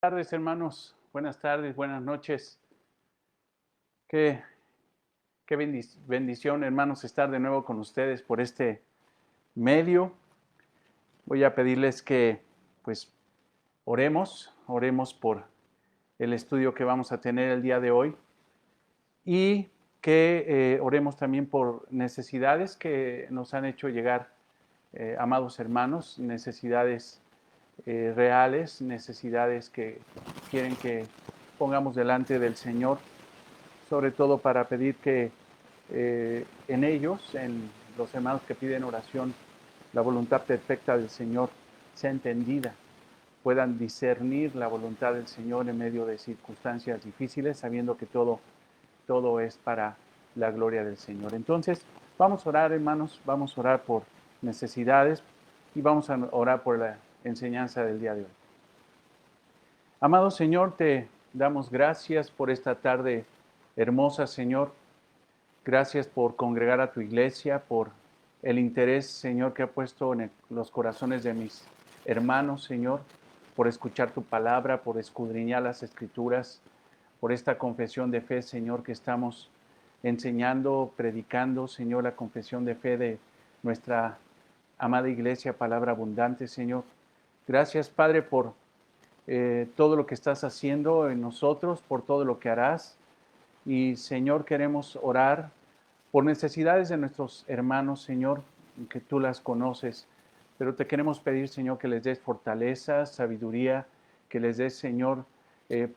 Buenas tardes, hermanos. Buenas tardes, buenas noches. Qué, qué bendición, hermanos, estar de nuevo con ustedes por este medio. Voy a pedirles que, pues, oremos por el estudio que vamos a tener el día de hoy y que oremos también por necesidades que nos han hecho llegar, amados hermanos, necesidades reales, necesidades que quieren que pongamos delante del Señor, sobre todo para pedir que en ellos, en los hermanos que piden oración, la voluntad perfecta del Señor sea entendida, puedan discernir la voluntad del Señor en medio de circunstancias difíciles, sabiendo que todo es para la gloria del Señor. Entonces, vamos a orar, hermanos, vamos a orar por necesidades y vamos a orar por la enseñanza del día de hoy. Amado Señor, te damos gracias por esta tarde hermosa, Señor. Gracias por congregar a tu iglesia, por el interés, Señor, que ha puesto en los corazones de mis hermanos, Señor, por escuchar tu palabra, por escudriñar las escrituras, por esta confesión de fe, Señor, que estamos enseñando, predicando, Señor, la confesión de fe de nuestra amada iglesia, palabra abundante, Señor. Gracias, Padre, por todo lo que estás haciendo en nosotros, por todo lo que harás. Y, Señor, queremos orar por necesidades de nuestros hermanos, Señor, que tú las conoces, pero te queremos pedir, Señor, que les des fortaleza, sabiduría, que les des, Señor,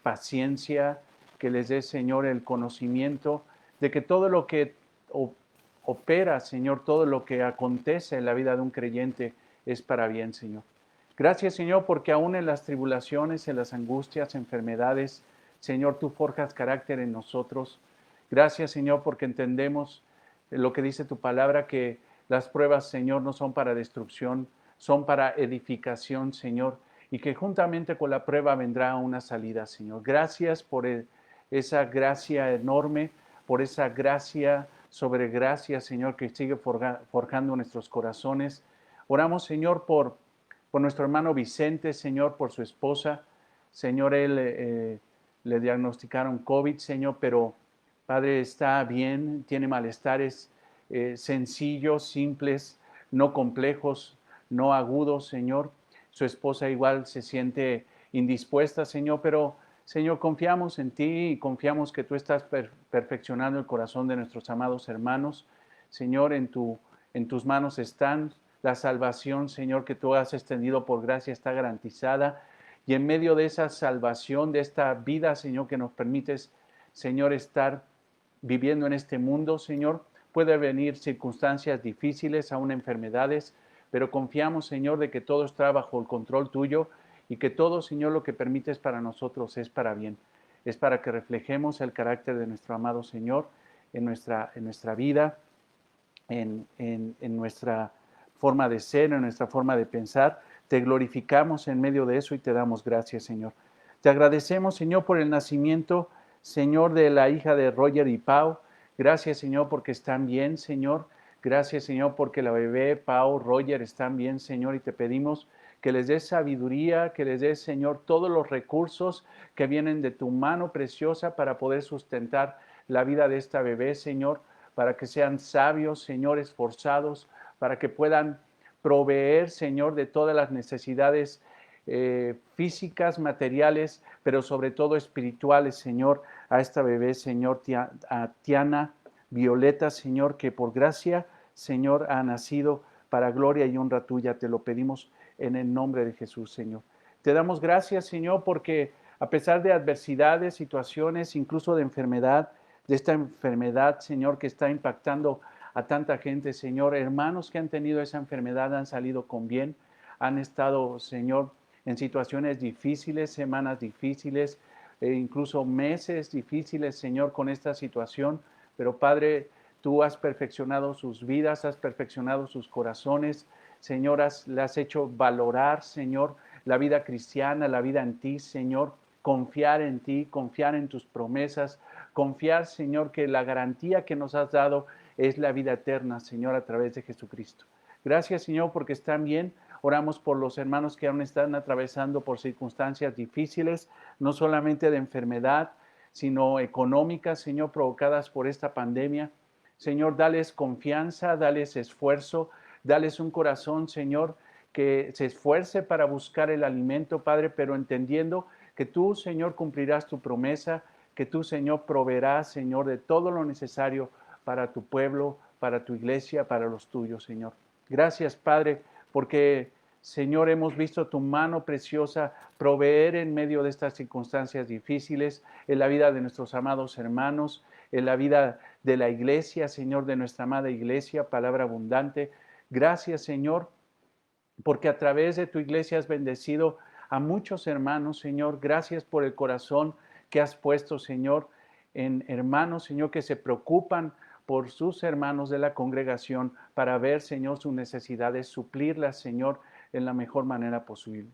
paciencia, que les des, Señor, el conocimiento de que todo lo que opera, Señor, todo lo que acontece en la vida de un creyente es para bien, Señor. Gracias, Señor, porque aún en las tribulaciones, en las angustias, enfermedades, Señor, tú forjas carácter en nosotros. Gracias, Señor, porque entendemos lo que dice tu palabra, que las pruebas, Señor, no son para destrucción, son para edificación, Señor, y que juntamente con la prueba vendrá una salida, Señor. Gracias por esa gracia enorme, por esa gracia sobre gracia, Señor, que sigue forjando nuestros corazones. Oramos, Señor, por nuestro hermano Vicente, Señor, por su esposa. Señor, él le diagnosticaron COVID, Señor, pero Padre, está bien, tiene malestares sencillos, simples, no complejos, no agudos, Señor. Su esposa igual se siente indispuesta, Señor, pero Señor, confiamos en ti y confiamos que tú estás perfeccionando el corazón de nuestros amados hermanos. Señor, en tus manos están. La salvación, Señor, que tú has extendido por gracia está garantizada. Y en medio de esa salvación, de esta vida, Señor, que nos permites, Señor, estar viviendo en este mundo, Señor, puede venir circunstancias difíciles, aún enfermedades, pero confiamos, Señor, de que todo está bajo el control tuyo y que todo, Señor, lo que permites para nosotros es para bien. Es para que reflejemos el carácter de nuestro amado Señor en nuestra vida, en nuestra forma de ser, en nuestra forma de pensar. Te glorificamos en medio de eso y te damos gracias, Señor. Te agradecemos, Señor, por el nacimiento, Señor, de la hija de Roger y Pau. Gracias, Señor, porque están bien, Señor. Gracias, Señor, porque la bebé, Pau, Roger están bien, Señor, y te pedimos que les des sabiduría, que les des, Señor, todos los recursos que vienen de tu mano preciosa para poder sustentar la vida de esta bebé, Señor, para que sean sabios, Señor, esforzados, para que puedan proveer, Señor, de todas las necesidades físicas, materiales, pero sobre todo espirituales, Señor, a esta bebé, Señor, a Tiana Violeta, Señor, que por gracia, Señor, ha nacido para gloria y honra tuya. Te lo pedimos en el nombre de Jesús, Señor. Te damos gracias, Señor, porque a pesar de adversidades, situaciones, incluso de enfermedad, de esta enfermedad, Señor, que está impactando a tanta gente, Señor, hermanos que han tenido esa enfermedad han salido con bien, han estado, Señor, en situaciones difíciles, semanas difíciles, incluso meses difíciles, Señor, con esta situación. Pero Padre, tú has perfeccionado sus vidas, has perfeccionado sus corazones, Señor, le has hecho valorar, Señor, la vida cristiana, la vida en ti, Señor, confiar en ti, confiar en tus promesas, confiar, Señor, que la garantía que nos has dado es la vida eterna, Señor, a través de Jesucristo. Gracias, Señor, porque están bien. Oramos por los hermanos que aún están atravesando por circunstancias difíciles, no solamente de enfermedad, sino económicas, Señor, provocadas por esta pandemia. Señor, dales confianza, dales esfuerzo, dales un corazón, Señor, que se esfuerce para buscar el alimento, Padre, pero entendiendo que tú, Señor, cumplirás tu promesa, que tú, Señor, proveerás, Señor, de todo lo necesario para tu pueblo, para tu iglesia, para los tuyos, Señor. Gracias, Padre, porque, Señor, hemos visto tu mano preciosa proveer en medio de estas circunstancias difíciles, en la vida de nuestros amados hermanos, en la vida de la iglesia, Señor, de nuestra amada iglesia, palabra abundante. Gracias, Señor, porque a través de tu iglesia has bendecido a muchos hermanos, Señor. Gracias por el corazón que has puesto, Señor, en hermanos, Señor, que se preocupan por sus hermanos de la congregación para ver, Señor, sus necesidades, suplirlas, Señor, en la mejor manera posible.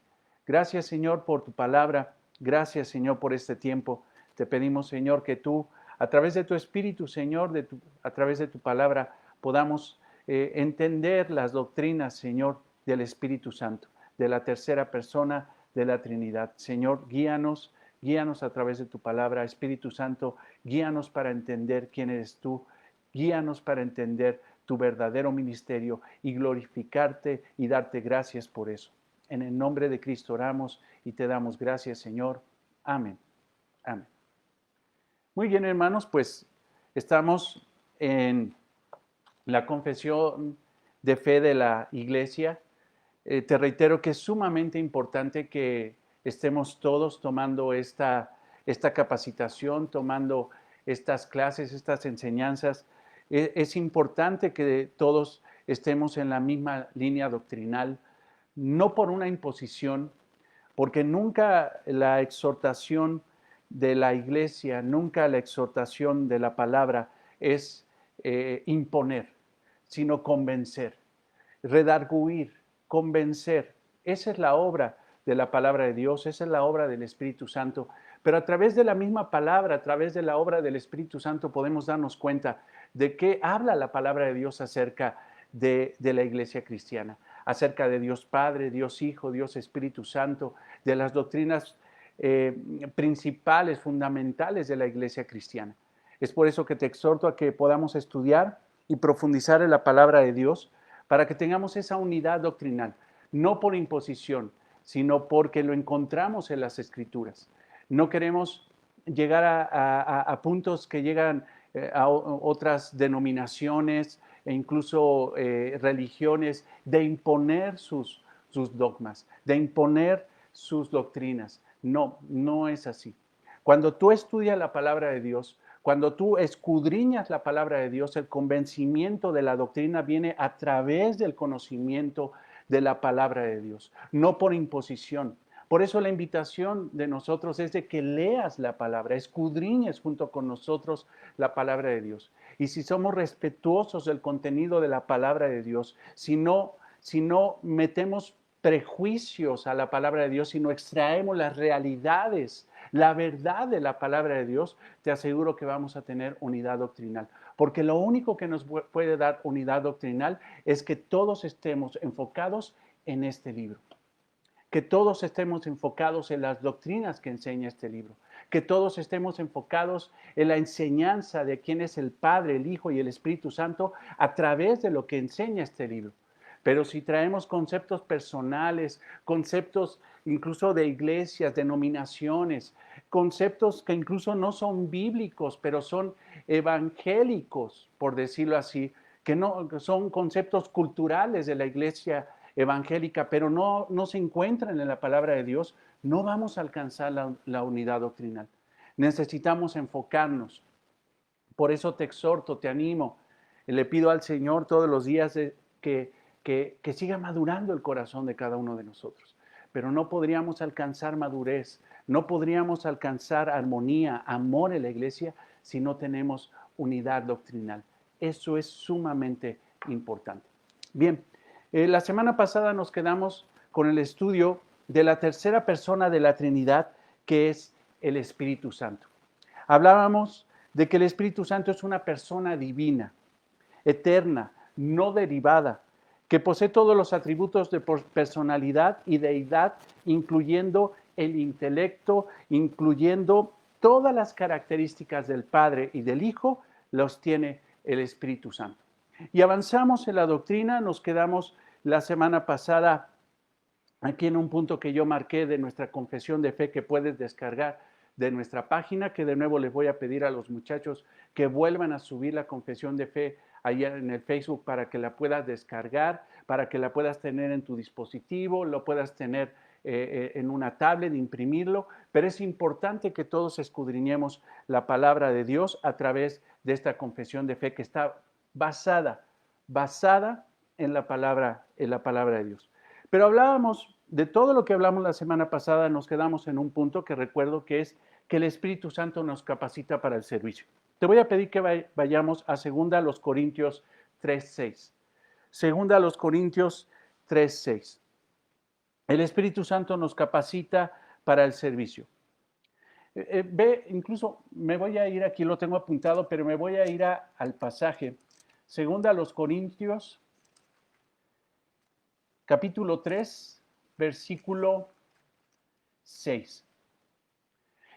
Gracias, Señor, por tu palabra. Gracias, Señor, por este tiempo. Te pedimos, Señor, que tú, a través de tu Espíritu, Señor, a través de tu palabra, podamos entender las doctrinas, Señor, del Espíritu Santo, de la tercera persona de la Trinidad. Señor, guíanos a través de tu palabra. Espíritu Santo, guíanos para entender quién eres tú. Guíanos para entender tu verdadero ministerio y glorificarte y darte gracias por eso. En el nombre de Cristo oramos y te damos gracias, Señor. Amén. Amén. Muy bien, hermanos, pues estamos en la confesión de fe de la iglesia. Te reitero que es sumamente importante que estemos todos tomando esta capacitación, tomando estas clases, estas enseñanzas. Es importante que todos estemos en la misma línea doctrinal, no por una imposición, porque nunca la exhortación de la iglesia, nunca la exhortación de la palabra es imponer, sino convencer, redarguir, convencer. Esa es la obra de la palabra de Dios, esa es la obra del Espíritu Santo. Pero a través de la misma palabra, a través de la obra del Espíritu Santo, podemos darnos cuenta de qué habla la palabra de Dios acerca de la iglesia cristiana, acerca de Dios Padre, Dios Hijo, Dios Espíritu Santo, de las doctrinas principales, fundamentales de la iglesia cristiana. Es por eso que te exhorto a que podamos estudiar y profundizar en la palabra de Dios para que tengamos esa unidad doctrinal, no por imposición, sino porque lo encontramos en las Escrituras. No queremos llegar a puntos que llegan a otras denominaciones e incluso religiones de imponer sus dogmas, de imponer sus doctrinas. No, no es así. Cuando tú estudias la palabra de Dios, cuando tú escudriñas la palabra de Dios, el convencimiento de la doctrina viene a través del conocimiento de la palabra de Dios, no por imposición. Por eso la invitación de nosotros es de que leas la palabra, escudriñes junto con nosotros la palabra de Dios. Y si somos respetuosos del contenido de la palabra de Dios, si no metemos prejuicios a la palabra de Dios, sino extraemos las realidades, la verdad de la palabra de Dios, te aseguro que vamos a tener unidad doctrinal. Porque lo único que nos puede dar unidad doctrinal es que todos estemos enfocados en este libro. Que todos estemos enfocados en las doctrinas que enseña este libro. Que todos estemos enfocados en la enseñanza de quién es el Padre, el Hijo y el Espíritu Santo a través de lo que enseña este libro. Pero si traemos conceptos personales, conceptos incluso de iglesias, denominaciones, conceptos que incluso no son bíblicos, pero son evangélicos, por decirlo así, que son conceptos culturales de la iglesia evangélica, pero no se encuentran en la palabra de Dios, no vamos a alcanzar la unidad doctrinal. Necesitamos enfocarnos. Por eso te exhorto, te animo, le pido al Señor todos los días que siga madurando el corazón de cada uno de nosotros. Pero no podríamos alcanzar madurez, no podríamos alcanzar armonía, amor en la iglesia si no tenemos unidad doctrinal. Eso es sumamente importante. Bien, la semana pasada nos quedamos con el estudio de la tercera persona de la Trinidad, que es el Espíritu Santo. Hablábamos de que el Espíritu Santo es una persona divina, eterna, no derivada, que posee todos los atributos de personalidad y deidad, incluyendo el intelecto, incluyendo todas las características del Padre y del Hijo, los tiene el Espíritu Santo. Y avanzamos en la doctrina, nos quedamos la semana pasada aquí en un punto que yo marqué de nuestra confesión de fe que puedes descargar de nuestra página, que de nuevo les voy a pedir a los muchachos que vuelvan a subir la confesión de fe allá en el Facebook para que la puedas descargar, para que la puedas tener en tu dispositivo, lo puedas tener en una tablet, imprimirlo, pero es importante que todos escudriñemos la palabra de Dios a través de esta confesión de fe que está basada en la palabra de Dios. Pero hablábamos de todo lo que hablamos la semana pasada, nos quedamos en un punto que recuerdo que es que el Espíritu Santo nos capacita para el servicio. Te voy a pedir que vayamos a 2 Corintios 3:6. 2 Corintios 3:6. El Espíritu Santo nos capacita para el servicio. Ve, incluso me voy a ir, aquí lo tengo apuntado, pero me voy a ir al pasaje. 2 Corintios, capítulo 3, versículo 6.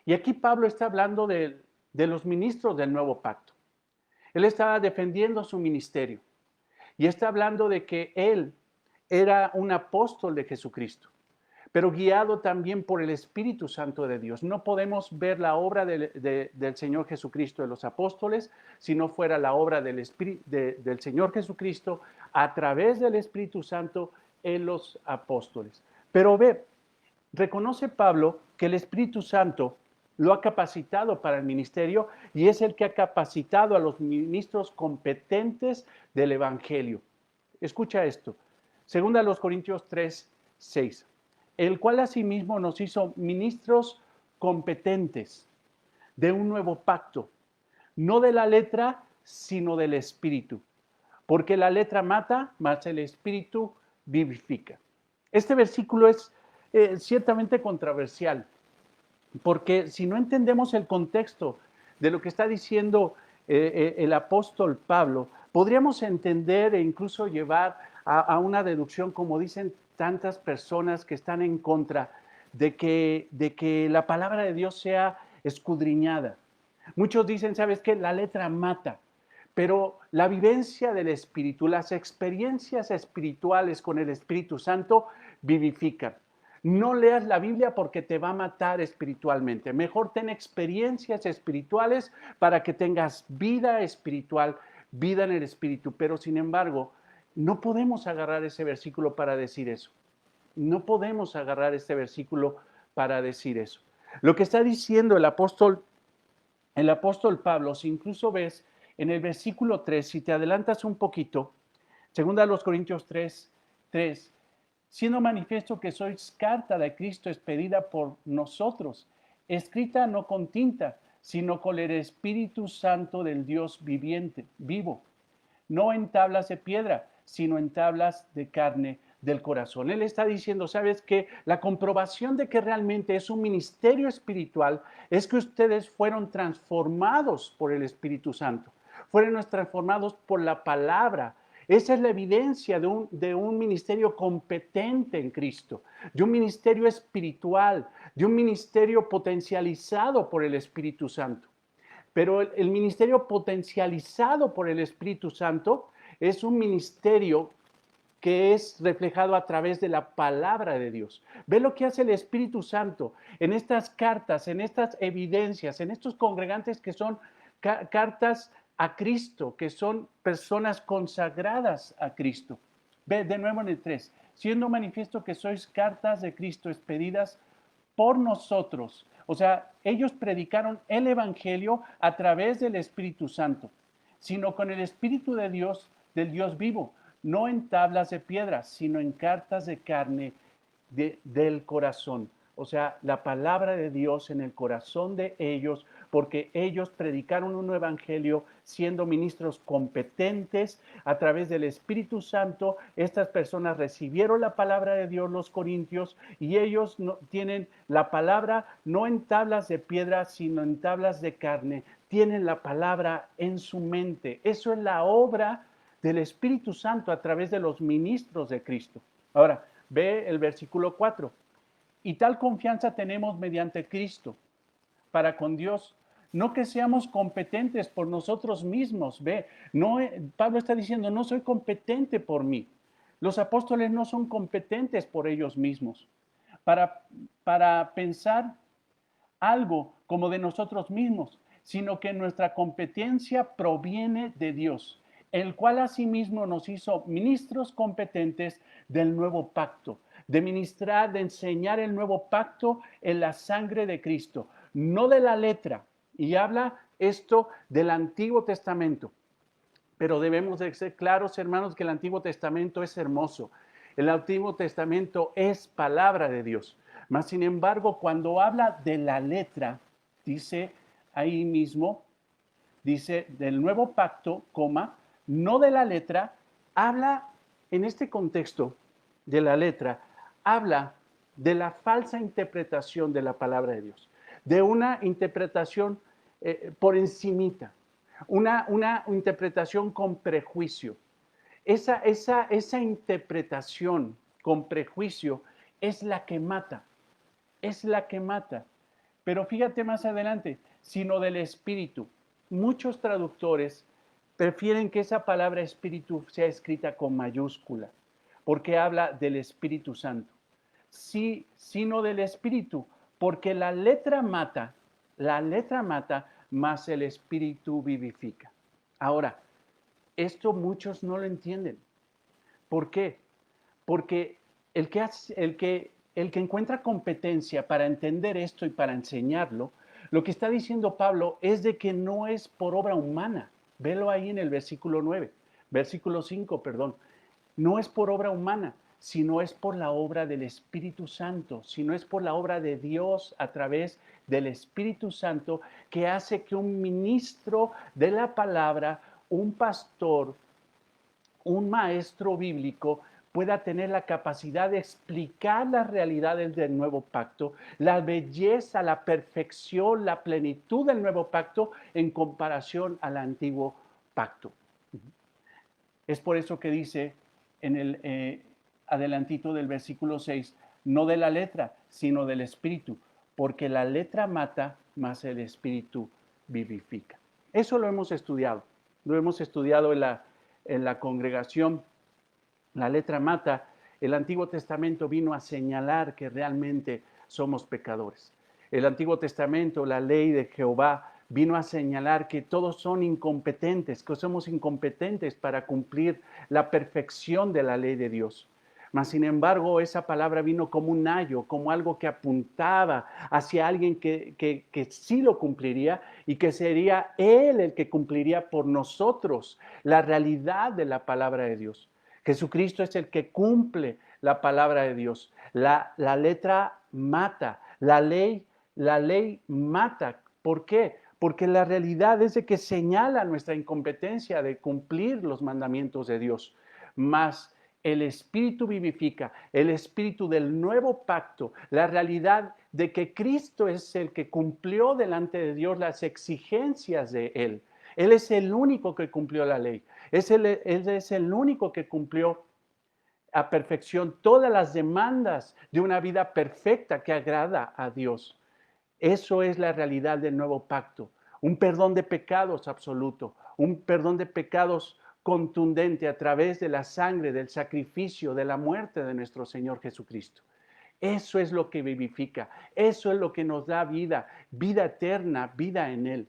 Y aquí Pablo está hablando de los ministros del nuevo pacto. Él estaba defendiendo su ministerio y está hablando de que él era un apóstol de Jesucristo, pero guiado también por el Espíritu Santo de Dios. No podemos ver la obra del Señor Jesucristo de los apóstoles si no fuera la obra del Señor Jesucristo a través del Espíritu Santo en los apóstoles. Pero reconoce Pablo que el Espíritu Santo lo ha capacitado para el ministerio y es el que ha capacitado a los ministros competentes del Evangelio. Escucha esto, 2 Corintios 3:6, el cual asimismo nos hizo ministros competentes de un nuevo pacto, no de la letra, sino del Espíritu, porque la letra mata, mas el Espíritu vivifica. Este versículo es ciertamente controversial, porque si no entendemos el contexto de lo que está diciendo el apóstol Pablo, podríamos entender e incluso llevar a una deducción, como dicen tantas personas que están en contra de que la palabra de Dios sea escudriñada. Muchos dicen, ¿sabes qué? La letra mata, pero la vivencia del Espíritu, las experiencias espirituales con el Espíritu Santo vivifican. No leas la Biblia porque te va a matar espiritualmente. Mejor ten experiencias espirituales para que tengas vida espiritual, vida en el Espíritu. Pero sin embargo, no podemos agarrar ese versículo para decir eso. No podemos agarrar este versículo para decir eso. Lo que está diciendo el apóstol Pablo, si incluso ves en el versículo 3, si te adelantas un poquito, 2 Corintios 3, siendo manifiesto que sois carta de Cristo expedida por nosotros, escrita no con tinta, sino con el Espíritu Santo del Dios vivo, no en tablas de piedra, sino en tablas de carne del corazón. Él está diciendo, ¿sabes qué? La comprobación de que realmente es un ministerio espiritual es que ustedes fueron transformados por el Espíritu Santo, fueron transformados por la palabra. Esa es la evidencia de un ministerio competente en Cristo, de un ministerio espiritual, de un ministerio potencializado por el Espíritu Santo. Pero el ministerio potencializado por el Espíritu Santo es un ministerio que es reflejado a través de la palabra de Dios. Ve lo que hace el Espíritu Santo en estas cartas, en estas evidencias, en estos congregantes que son cartas a Cristo, que son personas consagradas a Cristo. Ve de nuevo en el 3, siendo manifiesto que sois cartas de Cristo expedidas por nosotros. O sea, ellos predicaron el Evangelio a través del Espíritu Santo, sino con el Espíritu de Dios, del Dios vivo, no en tablas de piedra, sino en cartas de carne del corazón. O sea, la palabra de Dios en el corazón de ellos, porque ellos predicaron un evangelio siendo ministros competentes a través del Espíritu Santo. Estas personas recibieron la palabra de Dios, los corintios, y ellos tienen la palabra no en tablas de piedra, sino en tablas de carne. Tienen la palabra en su mente. Eso es la obra del Espíritu Santo a través de los ministros de Cristo. Ahora, ve el versículo 4. Y tal confianza tenemos mediante Cristo para con Dios. No que seamos competentes por nosotros mismos. Ve, no, Pablo está diciendo, no soy competente por mí. Los apóstoles no son competentes por ellos mismos. Para pensar algo como de nosotros mismos, sino que nuestra competencia proviene de Dios, el cual asimismo nos hizo ministros competentes del nuevo pacto, de ministrar, de enseñar el nuevo pacto en la sangre de Cristo, no de la letra. Y habla esto del Antiguo Testamento. Pero debemos de ser claros, hermanos, que el Antiguo Testamento es hermoso. El Antiguo Testamento es palabra de Dios. Mas, sin embargo, cuando habla de la letra, dice ahí mismo, dice del nuevo pacto, coma, no de la letra, habla en este contexto de la letra, habla de la falsa interpretación de la palabra de Dios, de una interpretación por encimita, una interpretación con prejuicio. Esa interpretación con prejuicio es la que mata, es la que mata. Pero fíjate más adelante, sino del Espíritu. Muchos traductores prefieren que esa palabra Espíritu sea escrita con mayúscula, porque habla del Espíritu Santo. Sí, sino del Espíritu, porque la letra mata, mas el Espíritu vivifica. Ahora, esto muchos no lo entienden. ¿Por qué? Porque el que encuentra competencia para entender esto y para enseñarlo, lo que está diciendo Pablo es de que no es por obra humana. Velo ahí en el versículo 5, perdón. No es por obra humana, sino es por la obra del Espíritu Santo, sino es por la obra de Dios a través del Espíritu Santo que hace que un ministro de la palabra, un pastor, un maestro bíblico pueda tener la capacidad de explicar las realidades del nuevo pacto, la belleza, la perfección, la plenitud del nuevo pacto en comparación al antiguo pacto. Es por eso que dice en el adelantito del versículo 6, no de la letra, sino del espíritu, porque la letra mata, mas el espíritu vivifica. Eso lo hemos estudiado en la congregación. La letra mata. El Antiguo Testamento vino a señalar que realmente somos pecadores. El Antiguo Testamento, la ley de Jehová, vino a señalar que todos son incompetentes, que somos incompetentes para cumplir la perfección de la ley de Dios. Mas, sin embargo, esa palabra vino como un ayo, como algo que apuntaba hacia alguien que sí lo cumpliría y que sería Él el que cumpliría por nosotros la realidad de la palabra de Dios. Jesucristo es el que cumple la palabra de Dios. La letra mata, la ley mata. ¿Por qué? Porque la realidad es de que señala nuestra incompetencia de cumplir los mandamientos de Dios. Mas el Espíritu vivifica, el Espíritu del nuevo pacto, la realidad de que Cristo es el que cumplió delante de Dios las exigencias de Él. Él es el único que cumplió la ley. Él es el único que cumplió a perfección todas las demandas de una vida perfecta que agrada a Dios. Eso es la realidad del nuevo pacto. Un perdón de pecados absoluto, un perdón de pecados contundente a través de la sangre, del sacrificio, de la muerte de nuestro Señor Jesucristo. Eso es lo que vivifica, eso es lo que nos da vida, vida eterna, vida en Él.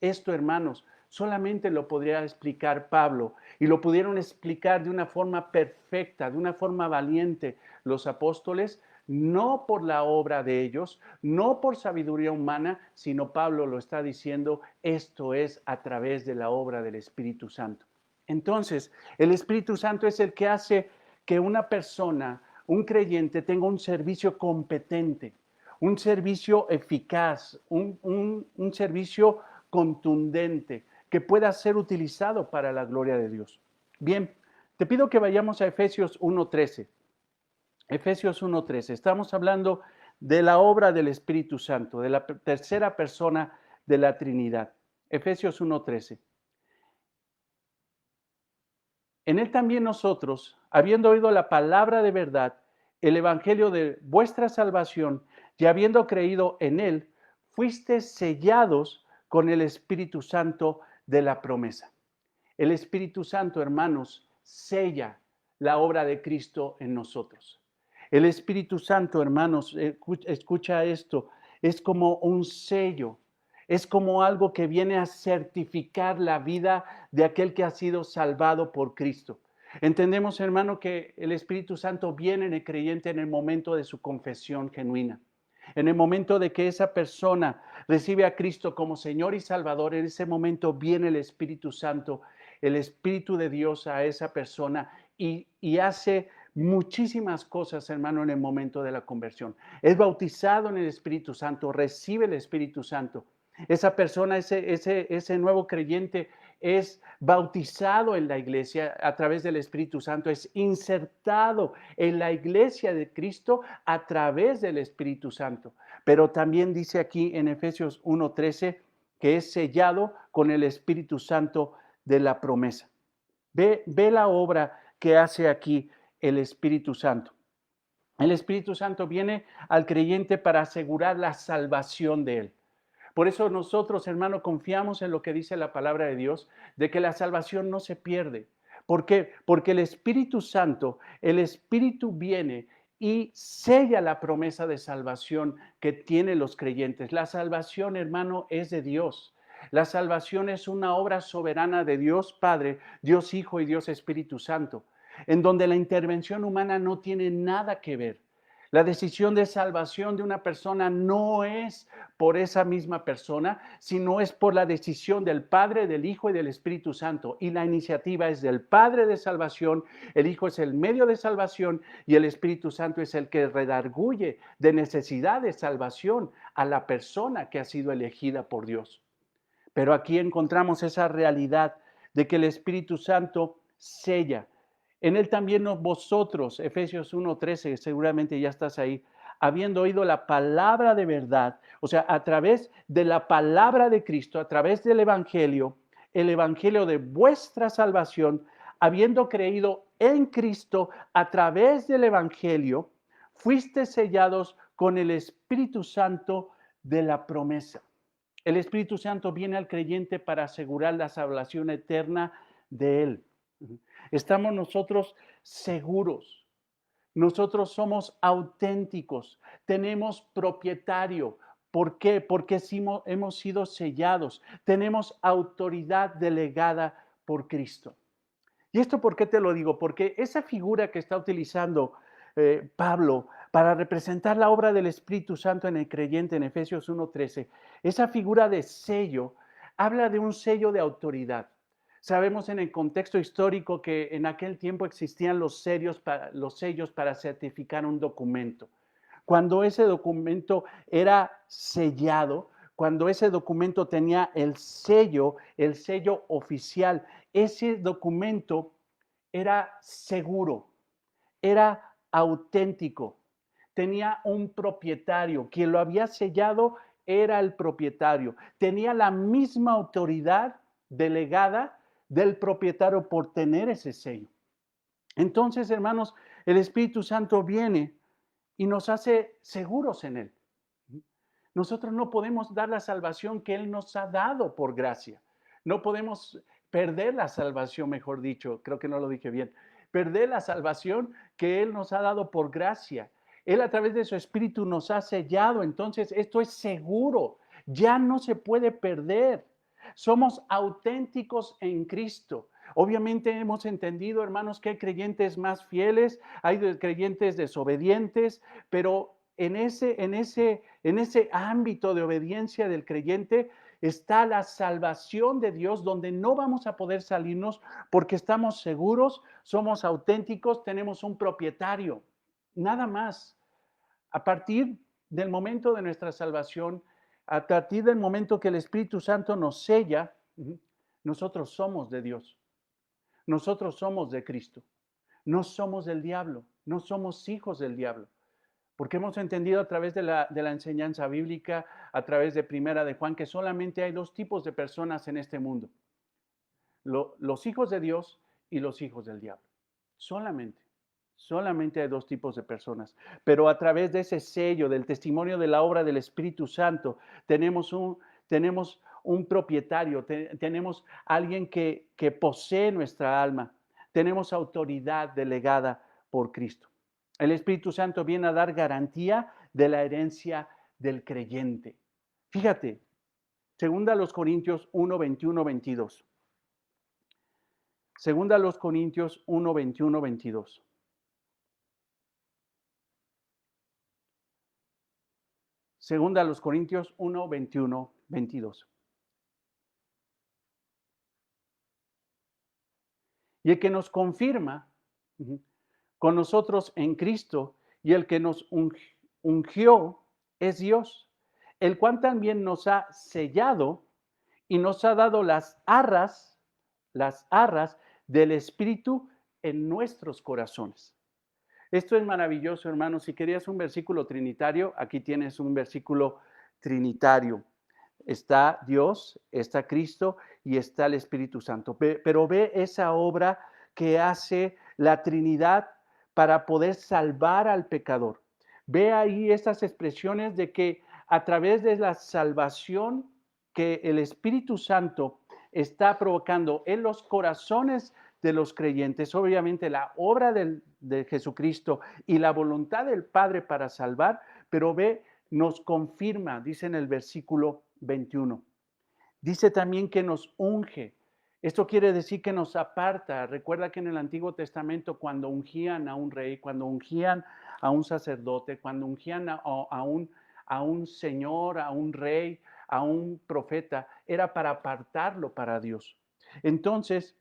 Esto, hermanos, solamente lo podría explicar Pablo y lo pudieron explicar de una forma perfecta, de una forma valiente los apóstoles, no por la obra de ellos, no por sabiduría humana, sino Pablo lo está diciendo, esto es a través de la obra del Espíritu Santo. Entonces, el Espíritu Santo es el que hace que una persona, un creyente, tenga un servicio competente, un servicio eficaz, un servicio contundente, que pueda ser utilizado para la gloria de Dios. Bien, te pido que vayamos a Efesios 1:13. Efesios 1:13. Estamos hablando de la obra del Espíritu Santo, de la tercera persona de la Trinidad. Efesios 1:13. En él también nosotros, habiendo oído la palabra de verdad, el evangelio de vuestra salvación, y habiendo creído en él, fuisteis sellados con el Espíritu Santo de la promesa. El Espíritu Santo, hermanos, sella la obra de Cristo en nosotros. El Espíritu Santo, hermanos, escucha esto, es como un sello, es como algo que viene a certificar la vida de aquel que ha sido salvado por Cristo. Entendemos, hermano, que el Espíritu Santo viene en el creyente en el momento de su confesión genuina. En el momento de que esa persona recibe a Cristo como Señor y Salvador, en ese momento viene el Espíritu Santo, el Espíritu de Dios a esa persona y hace muchísimas cosas, hermano, en el momento de la conversión. Es bautizado en el Espíritu Santo, recibe el Espíritu Santo. Esa persona, ese nuevo creyente es bautizado en la iglesia a través del Espíritu Santo, es insertado en la iglesia de Cristo a través del Espíritu Santo. Pero también dice aquí en Efesios 1:13 que es sellado con el Espíritu Santo de la promesa. Ve la obra que hace aquí el Espíritu Santo. El Espíritu Santo viene al creyente para asegurar la salvación de él. Por eso nosotros, hermano, confiamos en lo que dice la palabra de Dios, de que la salvación no se pierde. ¿Por qué? Porque el Espíritu Santo, el Espíritu viene y sella la promesa de salvación que tienen los creyentes. La salvación, hermano, es de Dios. La salvación es una obra soberana de Dios Padre, Dios Hijo y Dios Espíritu Santo, en donde la intervención humana no tiene nada que ver. La decisión de salvación de una persona no es por esa misma persona, sino es por la decisión del Padre, del Hijo y del Espíritu Santo. Y la iniciativa es del Padre de salvación, el Hijo es el medio de salvación y el Espíritu Santo es el que redarguye de necesidad de salvación a la persona que ha sido elegida por Dios. Pero aquí encontramos esa realidad de que el Espíritu Santo sella. En él también vosotros, Efesios 1:13, seguramente ya estás ahí, habiendo oído la palabra de verdad, o sea, a través de la palabra de Cristo, a través del Evangelio, el Evangelio de vuestra salvación, habiendo creído en Cristo a través del Evangelio, fuiste sellados con el Espíritu Santo de la promesa. El Espíritu Santo viene al creyente para asegurar la salvación eterna de él. Estamos nosotros seguros. Nosotros somos auténticos. Tenemos propietario. ¿Por qué? Porque hemos sido sellados. Tenemos autoridad delegada por Cristo. ¿Y esto por qué te lo digo? Porque esa figura que está utilizando Pablo para representar la obra del Espíritu Santo en el creyente en Efesios 1:13, esa figura de sello habla de un sello de autoridad. Sabemos en el contexto histórico que en aquel tiempo existían los sellos para certificar un documento. Cuando ese documento era sellado, cuando ese documento tenía el sello oficial, ese documento era seguro, era auténtico, tenía un propietario, quien lo había sellado era el propietario, tenía la misma autoridad delegada del propietario por tener ese sello. Entonces, hermanos, el Espíritu Santo viene y nos hace seguros en él. Nosotros no podemos dar la salvación que Él nos ha dado por gracia. No podemos perder la salvación, mejor dicho, creo que no lo dije bien, perder la salvación que Él nos ha dado por gracia. Él a través de su Espíritu nos ha sellado, entonces esto es seguro, ya no se puede perder. Somos auténticos en Cristo. Obviamente hemos entendido, hermanos, que hay creyentes más fieles, hay creyentes desobedientes, pero en ese ámbito de obediencia del creyente está la salvación de Dios, donde no vamos a poder salirnos porque estamos seguros, somos auténticos, tenemos un propietario, nada más. A partir del momento de nuestra salvación, a partir del momento que el Espíritu Santo nos sella, nosotros somos de Dios, nosotros somos de Cristo, no somos del diablo, no somos hijos del diablo. Porque hemos entendido a través de la enseñanza bíblica, a través de Primera de Juan, que solamente hay dos tipos de personas en este mundo. Los hijos de Dios y los hijos del diablo. Solamente. Solamente hay dos tipos de personas. Pero a través de ese sello, del testimonio de la obra del Espíritu Santo, tenemos un propietario, tenemos alguien que posee nuestra alma, tenemos autoridad delegada por Cristo. El Espíritu Santo viene a dar garantía de la herencia del creyente. Fíjate, segunda a los Corintios 1, 21, 22. Segunda a los Corintios 1, 21, 22. Segunda a los Corintios 1, 21, 22. Y el que nos confirma con nosotros en Cristo y el que nos ungió es Dios, el cual también nos ha sellado y nos ha dado las arras del Espíritu en nuestros corazones. Esto es maravilloso, hermanos. Si querías un versículo trinitario, aquí tienes un versículo trinitario. Está Dios, está Cristo y está el Espíritu Santo. Pero ve esa obra que hace la Trinidad para poder salvar al pecador. Ve ahí esas expresiones de que a través de la salvación que el Espíritu Santo está provocando en los corazones de los creyentes, obviamente la obra de Jesucristo y la voluntad del Padre para salvar, pero ve, nos confirma, dice en el versículo 21. Dice también que nos unge. Esto quiere decir que nos aparta. Recuerda que en el Antiguo Testamento cuando ungían a un rey, cuando ungían a un sacerdote, cuando ungían a un señor, a un rey, a un profeta, era para apartarlo para Dios. Entonces,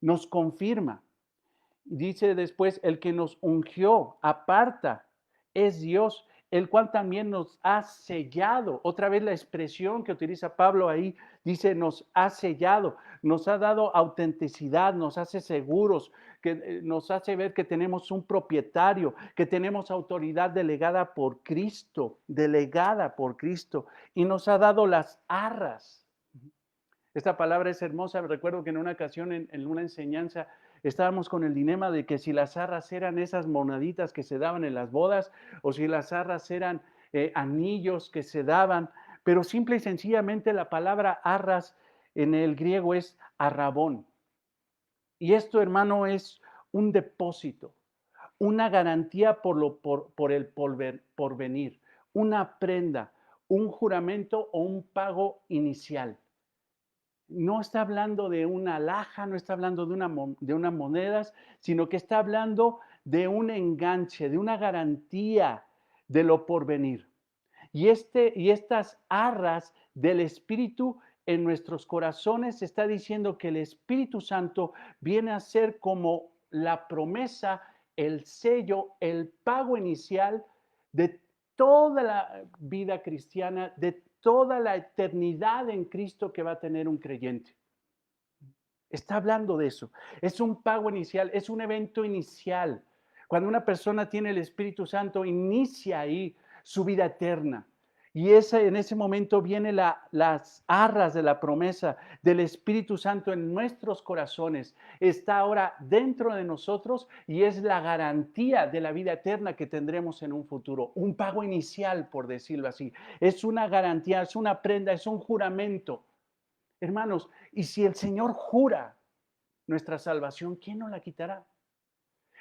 nos confirma. Dice después, el que nos ungió, aparta, es Dios, el cual también nos ha sellado. Otra vez la expresión que utiliza Pablo ahí, dice, nos ha sellado, nos ha dado autenticidad, nos hace seguros, que nos hace ver que tenemos un propietario, que tenemos autoridad delegada por Cristo, y nos ha dado las arras. Esta palabra es hermosa. Recuerdo que en una ocasión en una enseñanza estábamos con el dilema de que si las arras eran esas moneditas que se daban en las bodas o si las arras eran anillos que se daban, pero simple y sencillamente la palabra arras en el griego es arrabón. Y esto, hermano, es un depósito, una garantía por el porvenir, una prenda, un juramento o un pago inicial. No está hablando de una alhaja, no está hablando de unas monedas, sino que está hablando de un enganche, de una garantía de lo porvenir. Y estas arras del Espíritu en nuestros corazones está diciendo que el Espíritu Santo viene a ser como la promesa, el sello, el pago inicial de toda la vida cristiana, de toda la eternidad en Cristo que va a tener un creyente. Está hablando de eso. Es un pago inicial, es un evento inicial. Cuando una persona tiene el Espíritu Santo, inicia ahí su vida eterna. Y en ese momento vienen las arras de la promesa del Espíritu Santo en nuestros corazones. Está ahora dentro de nosotros y es la garantía de la vida eterna que tendremos en un futuro. Un pago inicial, por decirlo así. Es una garantía, es una prenda, es un juramento. Hermanos, y si el Señor jura nuestra salvación, ¿quién nos la quitará?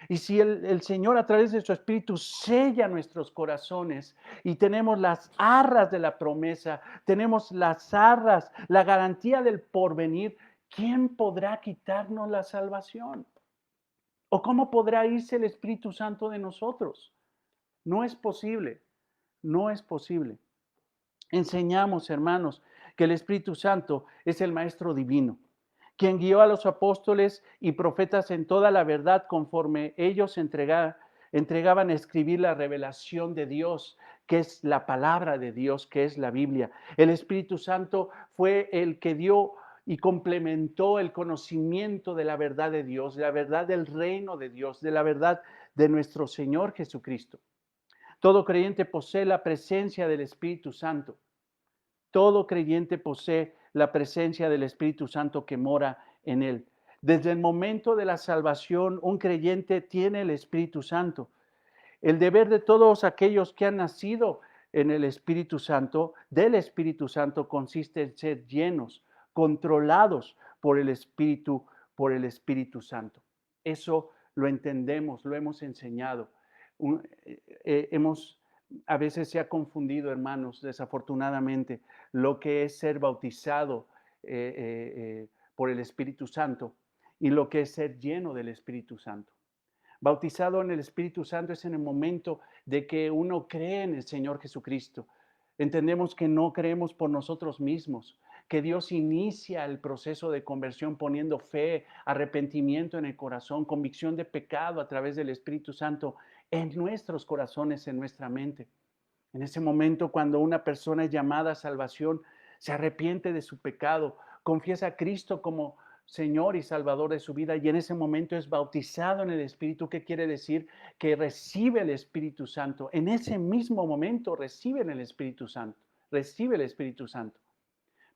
Y si el Señor a través de su Espíritu sella nuestros corazones y tenemos las arras de la promesa, tenemos las arras, la garantía del porvenir, ¿quién podrá quitarnos la salvación? ¿O cómo podrá irse el Espíritu Santo de nosotros? No es posible, no es posible. Enseñamos, hermanos, que el Espíritu Santo es el Maestro Divino, quien guió a los apóstoles y profetas en toda la verdad conforme ellos entregaban a escribir la revelación de Dios, que es la palabra de Dios, que es la Biblia. El Espíritu Santo fue el que dio y complementó el conocimiento de la verdad de Dios, de la verdad del reino de Dios, de la verdad de nuestro Señor Jesucristo. Todo creyente posee la presencia del Espíritu Santo. Todo creyente posee la presencia del Espíritu Santo que mora en él. Desde el momento de la salvación, un creyente tiene el Espíritu Santo. El deber de todos aquellos que han nacido en el Espíritu Santo, del Espíritu Santo, consiste en ser llenos, controlados por el Espíritu Santo. Eso lo entendemos, lo hemos enseñado. Hemos, a veces se ha confundido, hermanos, desafortunadamente, lo que es ser bautizado por el Espíritu Santo y lo que es ser lleno del Espíritu Santo. Bautizado en el Espíritu Santo es en el momento de que uno cree en el Señor Jesucristo. Entendemos que no creemos por nosotros mismos, que Dios inicia el proceso de conversión poniendo fe, arrepentimiento en el corazón, convicción de pecado a través del Espíritu Santo en nuestros corazones, en nuestra mente. En ese momento, cuando una persona es llamada a salvación, se arrepiente de su pecado, confiesa a Cristo como Señor y Salvador de su vida y en ese momento es bautizado en el Espíritu. ¿Qué quiere decir? Que recibe el Espíritu Santo. En ese mismo momento reciben el Espíritu Santo, recibe el Espíritu Santo.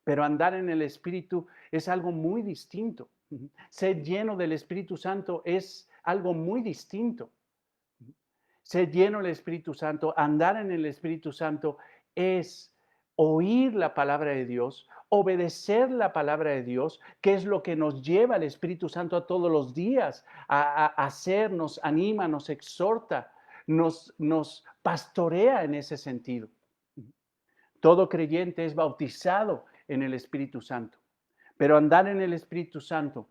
Pero andar en el Espíritu es algo muy distinto. Ser lleno del Espíritu Santo es algo muy distinto. Ser lleno del Espíritu Santo, andar en el Espíritu Santo es oír la palabra de Dios, obedecer la palabra de Dios, que es lo que nos lleva el Espíritu Santo a todos los días a hacer, nos anima, nos exhorta, nos pastorea en ese sentido. Todo creyente es bautizado en el Espíritu Santo, pero andar en el Espíritu Santo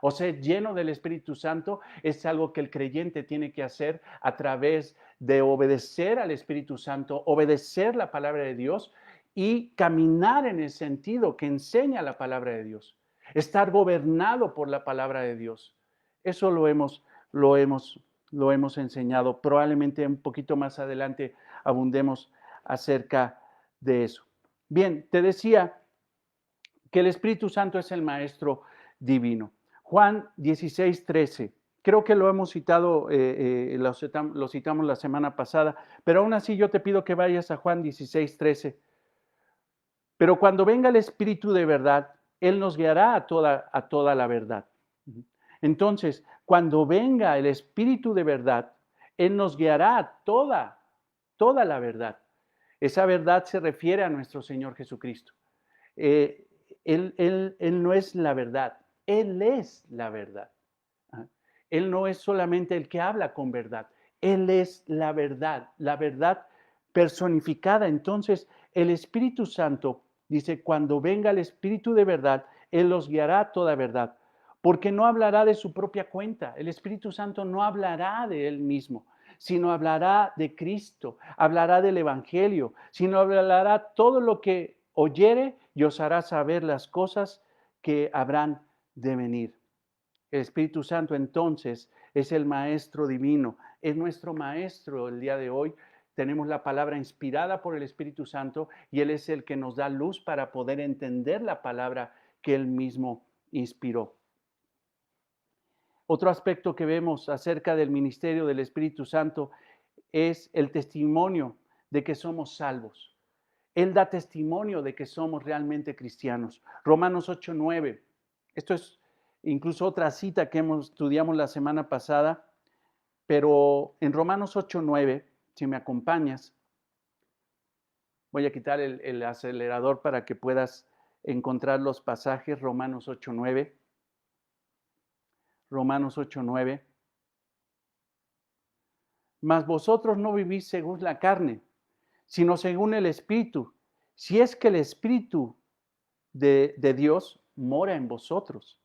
o ser lleno del Espíritu Santo es algo que el creyente tiene que hacer a través de obedecer al Espíritu Santo, obedecer la palabra de Dios y caminar en el sentido que enseña la palabra de Dios. Estar gobernado por la palabra de Dios. Eso lo hemos enseñado. Probablemente un poquito más adelante abundemos acerca de eso. Bien, te decía que el Espíritu Santo es el Maestro divino. Juan 16:13. Creo que lo hemos citado, lo citamos la semana pasada, pero aún así yo te pido que vayas a Juan 16:13. Pero cuando venga el Espíritu de verdad, Él nos guiará a toda la verdad. Entonces, cuando venga el Espíritu de verdad, Él nos guiará a toda la verdad. Esa verdad se refiere a nuestro Señor Jesucristo. Él no es la verdad, Él es la verdad. Él no es solamente el que habla con verdad, Él es la verdad personificada. Entonces, el Espíritu Santo dice, cuando venga el Espíritu de verdad, Él los guiará a toda verdad, porque no hablará de su propia cuenta. El Espíritu Santo no hablará de Él mismo, sino hablará de Cristo, hablará del Evangelio, sino hablará todo lo que oyere y os hará saber las cosas que habrán de venir. El Espíritu Santo entonces es el Maestro divino, es nuestro Maestro el día de hoy. Tenemos la palabra inspirada por el Espíritu Santo y Él es el que nos da luz para poder entender la palabra que Él mismo inspiró. Otro aspecto que vemos acerca del ministerio del Espíritu Santo es el testimonio de que somos salvos. Él da testimonio de que somos realmente cristianos. Romanos 8:9. Esto es incluso otra cita que estudiamos la semana pasada, pero en Romanos 8:9, si me acompañas, voy a quitar el acelerador para que puedas encontrar los pasajes. Romanos 8:9. Romanos 8:9. Mas vosotros no vivís según la carne, sino según el Espíritu, si es que el Espíritu de Dios mora en vosotros.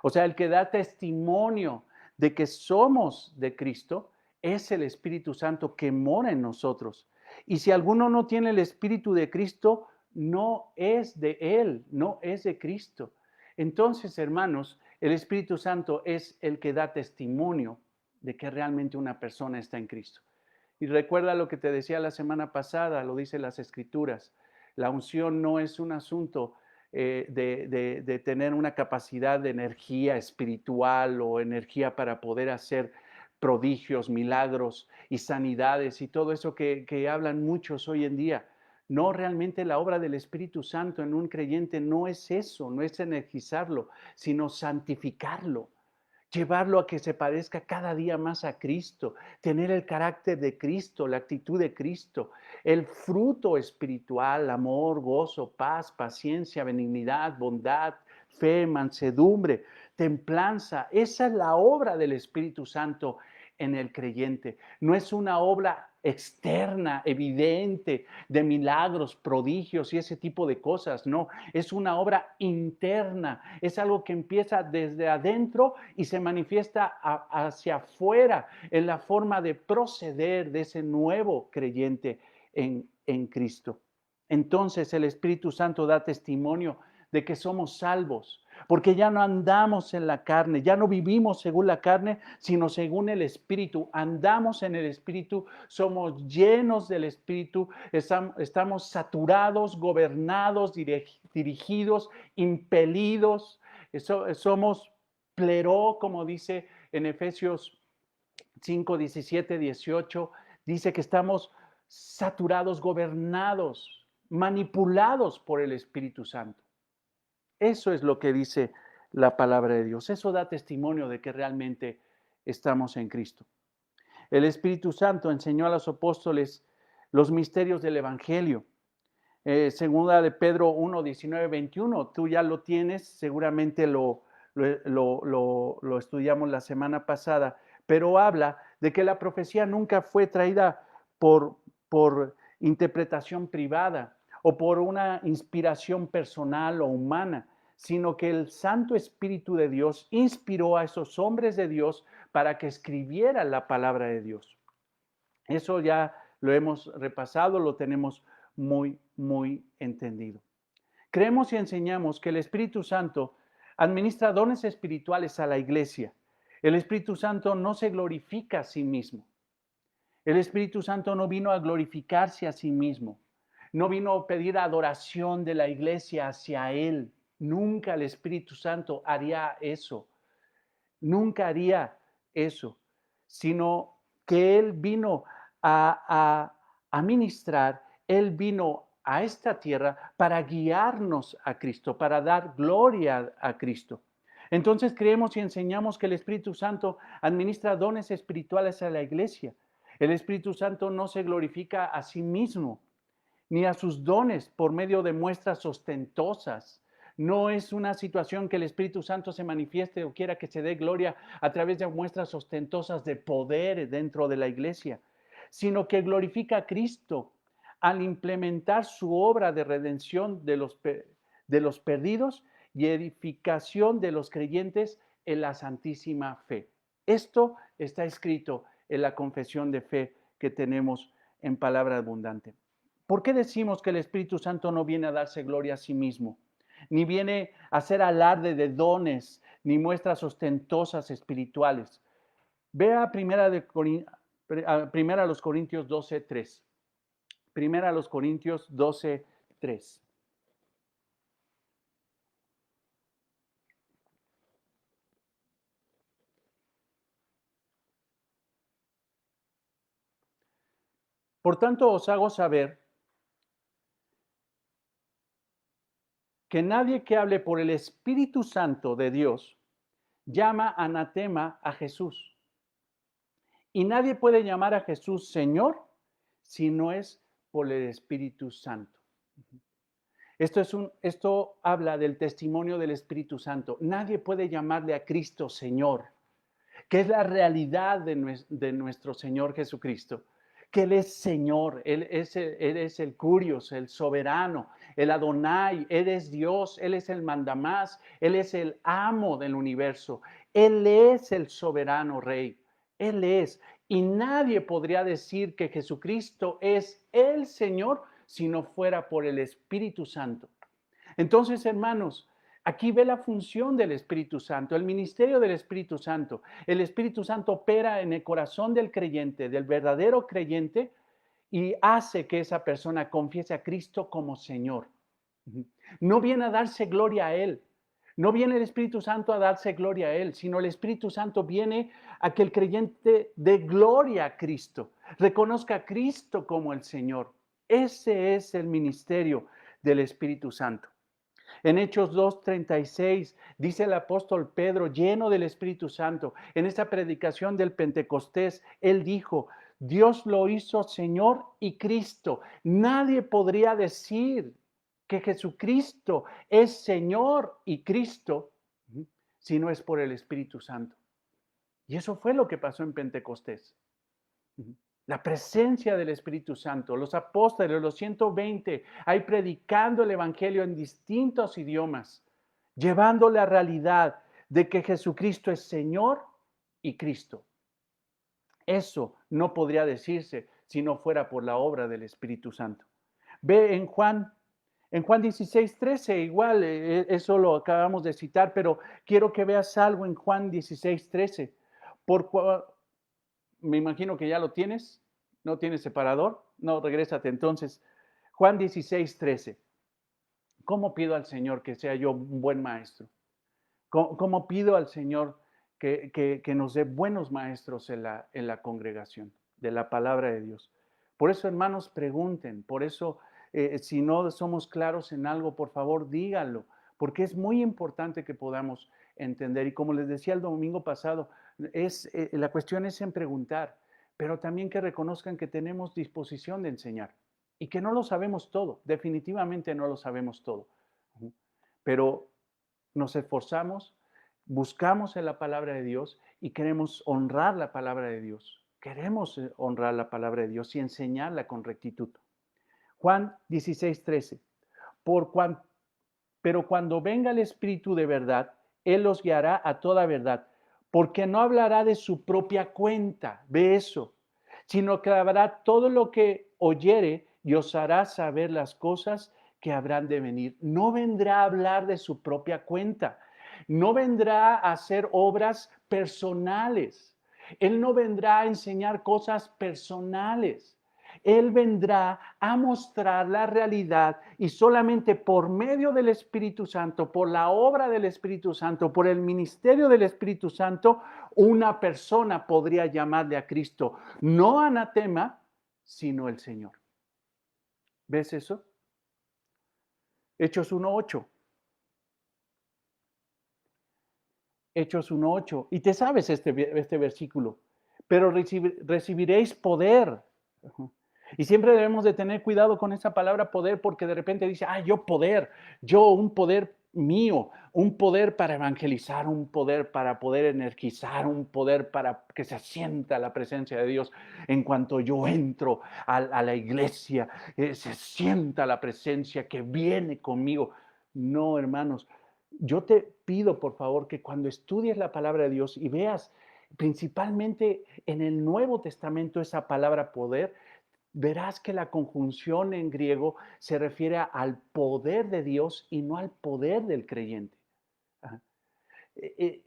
O sea, el que da testimonio de que somos de Cristo es el Espíritu Santo que mora en nosotros. Y si alguno no tiene el Espíritu de Cristo, no es de Él, no es de Cristo. Entonces, hermanos, el Espíritu Santo es el que da testimonio de que realmente una persona está en Cristo. Y recuerda lo que te decía la semana pasada, lo dicen las Escrituras. La unción no es un asunto de tener una capacidad de energía espiritual o energía para poder hacer prodigios, milagros y sanidades y todo eso que hablan muchos hoy en día. No, realmente la obra del Espíritu Santo en un creyente no es eso, no es energizarlo, sino santificarlo, llevarlo a que se parezca cada día más a Cristo, tener el carácter de Cristo, la actitud de Cristo, el fruto espiritual, amor, gozo, paz, paciencia, benignidad, bondad, fe, mansedumbre, templanza. Esa es la obra del Espíritu Santo en el creyente. No es una obra externa, evidente, de milagros, prodigios y ese tipo de cosas. No, es una obra interna. Es algo que empieza desde adentro y se manifiesta hacia afuera en la forma de proceder de ese nuevo creyente en Cristo. Entonces el Espíritu Santo da testimonio de que somos salvos, porque ya no andamos en la carne, ya no vivimos según la carne, sino según el Espíritu. Andamos en el Espíritu, somos llenos del Espíritu, estamos saturados, gobernados, dirigidos, impelidos, somos pleró, como dice en Efesios 5, 17, 18, dice que estamos saturados, gobernados, manipulados por el Espíritu Santo. Eso es lo que dice la palabra de Dios. Eso da testimonio de que realmente estamos en Cristo. El Espíritu Santo enseñó a los apóstoles los misterios del Evangelio. Segunda de Pedro 1, 19, 21, tú ya lo tienes, seguramente lo estudiamos la semana pasada, pero habla de que la profecía nunca fue traída por interpretación privada o por una inspiración personal o humana, sino que el Santo Espíritu de Dios inspiró a esos hombres de Dios para que escribieran la palabra de Dios. Eso ya lo hemos repasado, lo tenemos muy entendido. Creemos y enseñamos que el Espíritu Santo administra dones espirituales a la iglesia. El Espíritu Santo no se glorifica a sí mismo. El Espíritu Santo no vino a glorificarse a sí mismo. No vino a pedir adoración de la iglesia hacia Él. Nunca el Espíritu Santo haría eso. Nunca haría eso, sino que Él vino a ministrar, Él vino a esta tierra para guiarnos a Cristo, para dar gloria a Cristo. Entonces creemos y enseñamos que el Espíritu Santo administra dones espirituales a la iglesia. El Espíritu Santo no se glorifica a sí mismo, ni a sus dones por medio de muestras ostentosas. No es una situación que el Espíritu Santo se manifieste o quiera que se dé gloria a través de muestras ostentosas de poder dentro de la iglesia, sino que glorifica a Cristo al implementar su obra de redención de los perdidos y edificación de los creyentes en la santísima fe. Esto está escrito en la confesión de fe que tenemos en palabra abundante. ¿Por qué decimos que el Espíritu Santo no viene a darse gloria a sí mismo? Ni viene a hacer alarde de dones, ni muestras ostentosas espirituales. Vea primera a los Corintios 12:3. Primera a los Corintios 12:3. Por tanto, os hago saber que nadie que hable por el Espíritu Santo de Dios llama anatema a Jesús. Y nadie puede llamar a Jesús Señor si no es por el Espíritu Santo. Esto habla del testimonio del Espíritu Santo. Nadie puede llamarle a Cristo Señor, que es la realidad de nuestro Señor Jesucristo, que Él es Señor, Él es el Curios, el soberano, el Adonai, Él es Dios, Él es el mandamás, Él es el amo del universo, Él es el soberano Rey, Él es. Y nadie podría decir que Jesucristo es el Señor si no fuera por el Espíritu Santo. Entonces, hermanos, aquí ve la función del Espíritu Santo, el ministerio del Espíritu Santo. El Espíritu Santo opera en el corazón del creyente, del verdadero creyente, y hace que esa persona confiese a Cristo como Señor. No viene a darse gloria a Él. No viene el Espíritu Santo a darse gloria a Él, sino el Espíritu Santo viene a que el creyente dé gloria a Cristo, reconozca a Cristo como el Señor. Ese es el ministerio del Espíritu Santo. En Hechos 2:36 dice el apóstol Pedro, lleno del Espíritu Santo, en esta predicación del Pentecostés, él dijo, Dios lo hizo Señor y Cristo. Nadie podría decir que Jesucristo es Señor y Cristo si no es por el Espíritu Santo. Y eso fue lo que pasó en Pentecostés. La presencia del Espíritu Santo, los apóstoles, los 120, ahí predicando el Evangelio en distintos idiomas, llevando la realidad de que Jesucristo es Señor y Cristo. Eso no podría decirse si no fuera por la obra del Espíritu Santo. Ve en Juan 16:13, igual, eso lo acabamos de citar, pero quiero que veas algo en Juan 16:13. Me imagino que ya lo tienes. ¿No tienes separador? No, regrésate entonces. Juan 16:13. ¿Cómo pido al Señor que sea yo un buen maestro? ¿Cómo pido al Señor que nos dé buenos maestros en la congregación de la palabra de Dios? Por eso, hermanos, pregunten. Por eso, si no somos claros en algo, por favor, díganlo. Porque es muy importante que podamos entender. Y como les decía el domingo pasado, la cuestión es en preguntar, pero también que reconozcan que tenemos disposición de enseñar y que no lo sabemos todo. Definitivamente no lo sabemos todo. Pero nos esforzamos, buscamos en la palabra de Dios y queremos honrar la palabra de Dios. Queremos honrar la palabra de Dios y enseñarla con rectitud. Juan 16:13. Pero cuando venga el Espíritu de verdad, Él los guiará a toda verdad, porque no hablará de su propia cuenta, ve eso, sino que hablará todo lo que oyere y os hará saber las cosas que habrán de venir. No vendrá a hablar de su propia cuenta, no vendrá a hacer obras personales, Él no vendrá a enseñar cosas personales. Él vendrá a mostrar la realidad y solamente por medio del Espíritu Santo, por la obra del Espíritu Santo, por el ministerio del Espíritu Santo, una persona podría llamarle a Cristo, no anatema, sino el Señor. ¿Ves eso? Hechos 1:8. Hechos 1:8. Y te sabes este versículo. Pero recibiréis poder. Y siempre debemos de tener cuidado con esa palabra poder, porque de repente dice, yo poder, yo un poder mío, un poder para evangelizar, un poder para poder energizar, un poder para que se sienta la presencia de Dios. En cuanto yo entro a la iglesia, se sienta la presencia que viene conmigo. No, hermanos, yo te pido por favor que cuando estudies la palabra de Dios y veas principalmente en el Nuevo Testamento esa palabra poder, verás que la conjunción en griego se refiere al poder de Dios y no al poder del creyente.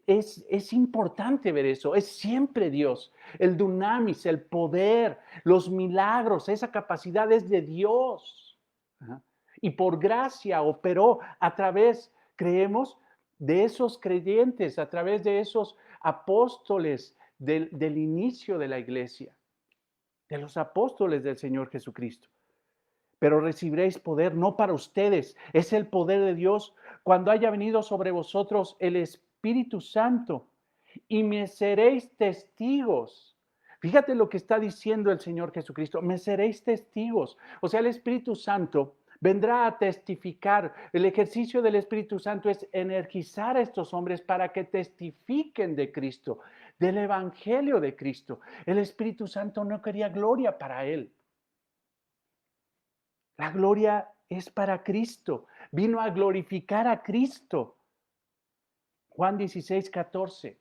Es importante ver eso, es siempre Dios. El dunamis, el poder, los milagros, esa capacidad es de Dios. Y por gracia operó a través, creemos, de esos creyentes, a través de esos apóstoles del inicio de la iglesia, de los apóstoles del Señor Jesucristo. Pero recibiréis poder no para ustedes, es el poder de Dios cuando haya venido sobre vosotros el Espíritu Santo y me seréis testigos. Fíjate lo que está diciendo el Señor Jesucristo, me seréis testigos. O sea, el Espíritu Santo vendrá a testificar. El ejercicio del Espíritu Santo es energizar a estos hombres para que testifiquen de Cristo, del Evangelio de Cristo. El Espíritu Santo no quería gloria para él. La gloria es para Cristo. Vino a glorificar a Cristo. Juan 16:14.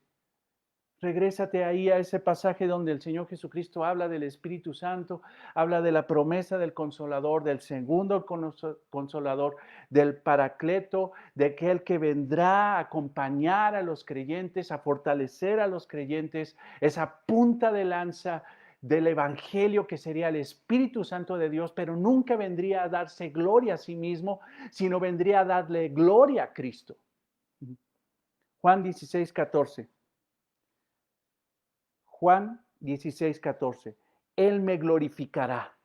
Regrésate ahí a ese pasaje donde el Señor Jesucristo habla del Espíritu Santo, habla de la promesa del Consolador, del segundo Consolador, del Paracleto, de aquel que vendrá a acompañar a los creyentes, a fortalecer a los creyentes, esa punta de lanza del Evangelio que sería el Espíritu Santo de Dios, pero nunca vendría a darse gloria a sí mismo, sino vendría a darle gloria a Cristo. Juan 16:14. Juan 16:14. Él me glorificará.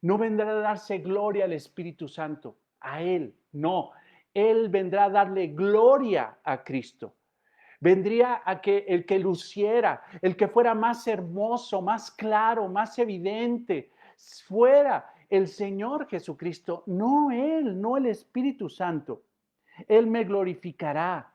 No vendrá a darse gloria al Espíritu Santo, a Él, no. Él vendrá a darle gloria a Cristo. Vendría a que el que luciera, el que fuera más hermoso, más claro, más evidente, fuera el Señor Jesucristo, no Él, no el Espíritu Santo. Él me glorificará.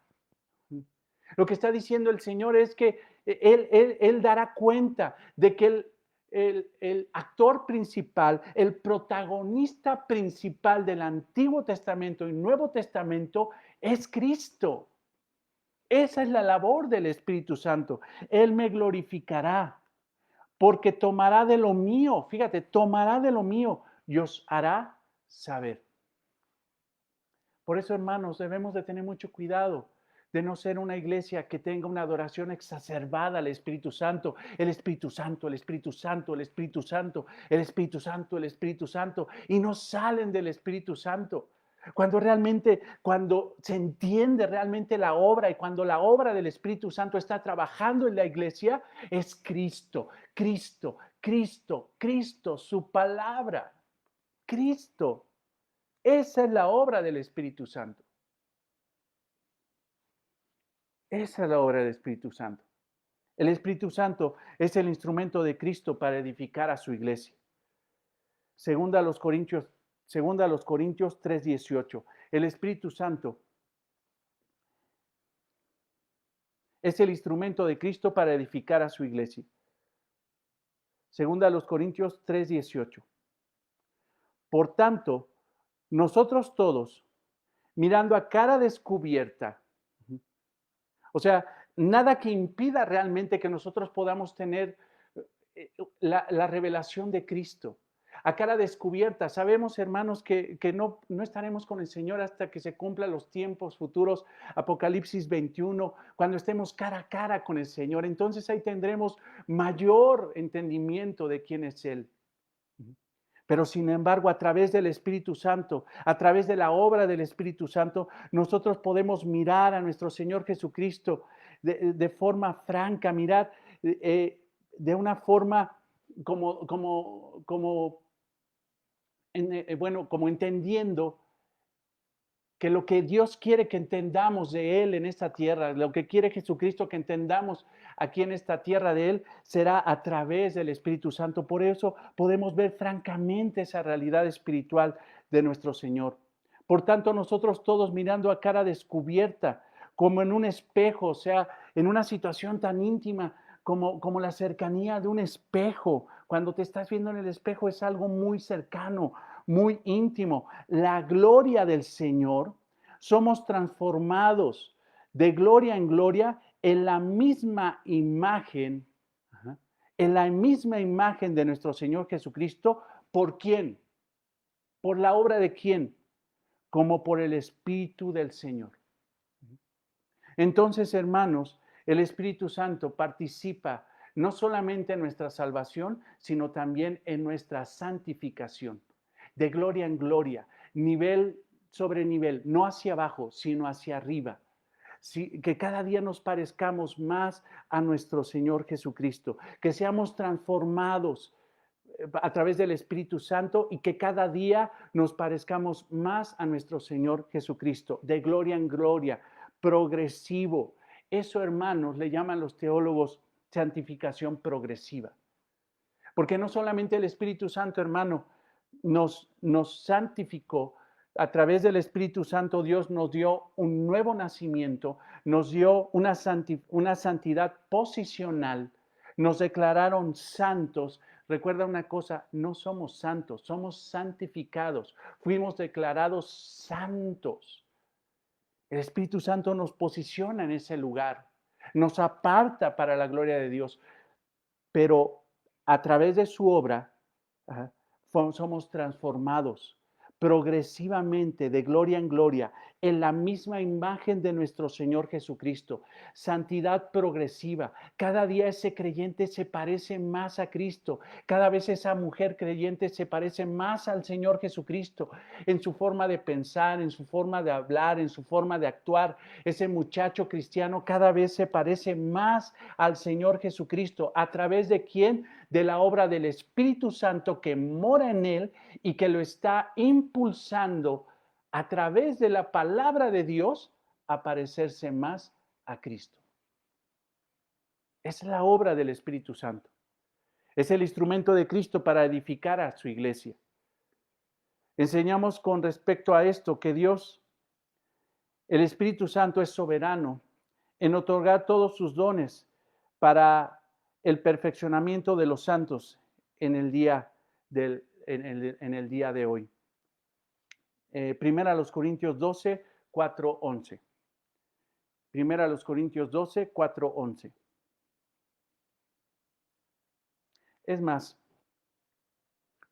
Lo que está diciendo el Señor es que Él dará cuenta de que el actor principal, el protagonista principal del Antiguo Testamento y Nuevo Testamento es Cristo. Esa es la labor del Espíritu Santo. Él me glorificará porque tomará de lo mío, fíjate, tomará de lo mío y os hará saber. Por eso, hermanos, debemos de tener mucho cuidado de no ser una iglesia que tenga una adoración exacerbada al Espíritu Santo. El Espíritu Santo, el Espíritu Santo, el Espíritu Santo, el Espíritu Santo, el Espíritu Santo, y no salen del Espíritu Santo. Cuando se entiende realmente la obra y cuando la obra del Espíritu Santo está trabajando en la iglesia, es Cristo, Cristo, Cristo, Cristo, su palabra, Cristo. Esa es la obra del Espíritu Santo. Esa es la obra del Espíritu Santo. El Espíritu Santo es el instrumento de Cristo para edificar a su iglesia. Segunda a los Corintios 3:18. El Espíritu Santo es el instrumento de Cristo para edificar a su iglesia. Segunda a los Corintios 3:18. Por tanto, nosotros todos, mirando a cara descubierta, o sea, nada que impida realmente que nosotros podamos tener la revelación de Cristo. A cara descubierta, sabemos, hermanos, que no estaremos con el Señor hasta que se cumplan los tiempos futuros, Apocalipsis 21, cuando estemos cara a cara con el Señor. Entonces ahí tendremos mayor entendimiento de quién es Él. Pero sin embargo, a través del Espíritu Santo, a través de la obra del Espíritu Santo, nosotros podemos mirar a nuestro Señor Jesucristo de forma franca, mirar de una forma como entendiendo que lo que Dios quiere que entendamos de Él en esta tierra, lo que quiere Jesucristo que entendamos aquí en esta tierra de Él, será a través del Espíritu Santo. Por eso podemos ver francamente esa realidad espiritual de nuestro Señor. Por tanto, nosotros todos mirando a cara descubierta, como en un espejo, o sea, en una situación tan íntima como la cercanía de un espejo. Cuando te estás viendo en el espejo es algo muy cercano, muy íntimo. La gloria del Señor, somos transformados de gloria en gloria en la misma imagen, en la misma imagen de nuestro Señor Jesucristo. ¿Por quién? ¿Por la obra de quién? Como por el Espíritu del Señor. Entonces, hermanos, el Espíritu Santo participa no solamente en nuestra salvación, sino también en nuestra santificación, de gloria en gloria, nivel sobre nivel, no hacia abajo, sino hacia arriba. Sí, que cada día nos parezcamos más a nuestro Señor Jesucristo, que seamos transformados a través del Espíritu Santo y que cada día nos parezcamos más a nuestro Señor Jesucristo, de gloria en gloria, progresivo. Eso, hermanos, le llaman los teólogos santificación progresiva. Porque no solamente el Espíritu Santo, hermano, nos santificó, a través del Espíritu Santo Dios nos dio un nuevo nacimiento, nos dio una santidad posicional, nos declararon santos. Recuerda una cosa, no somos santos, somos santificados, fuimos declarados santos. El Espíritu Santo nos posiciona en ese lugar, nos aparta para la gloria de Dios, pero a través de su obra somos transformados progresivamente de gloria en gloria en la misma imagen de nuestro Señor Jesucristo. Santidad progresiva. Cada día ese creyente se parece más a Cristo. Cada vez esa mujer creyente se parece más al Señor Jesucristo en su forma de pensar, en su forma de hablar, en su forma de actuar. Ese muchacho cristiano cada vez se parece más al Señor Jesucristo. ¿A través de quién? de la obra del Espíritu Santo que mora en él y que lo está impulsando a través de la palabra de Dios a parecerse más a Cristo. Es la obra del Espíritu Santo. Es el instrumento de Cristo para edificar a su iglesia. Enseñamos con respecto a esto que Dios, el Espíritu Santo, es soberano en otorgar todos sus dones para el perfeccionamiento de los santos en el día, en el día de hoy. Primera a los Corintios 12, 4, 11. Primera a los Corintios 12, 4, 11. Es más,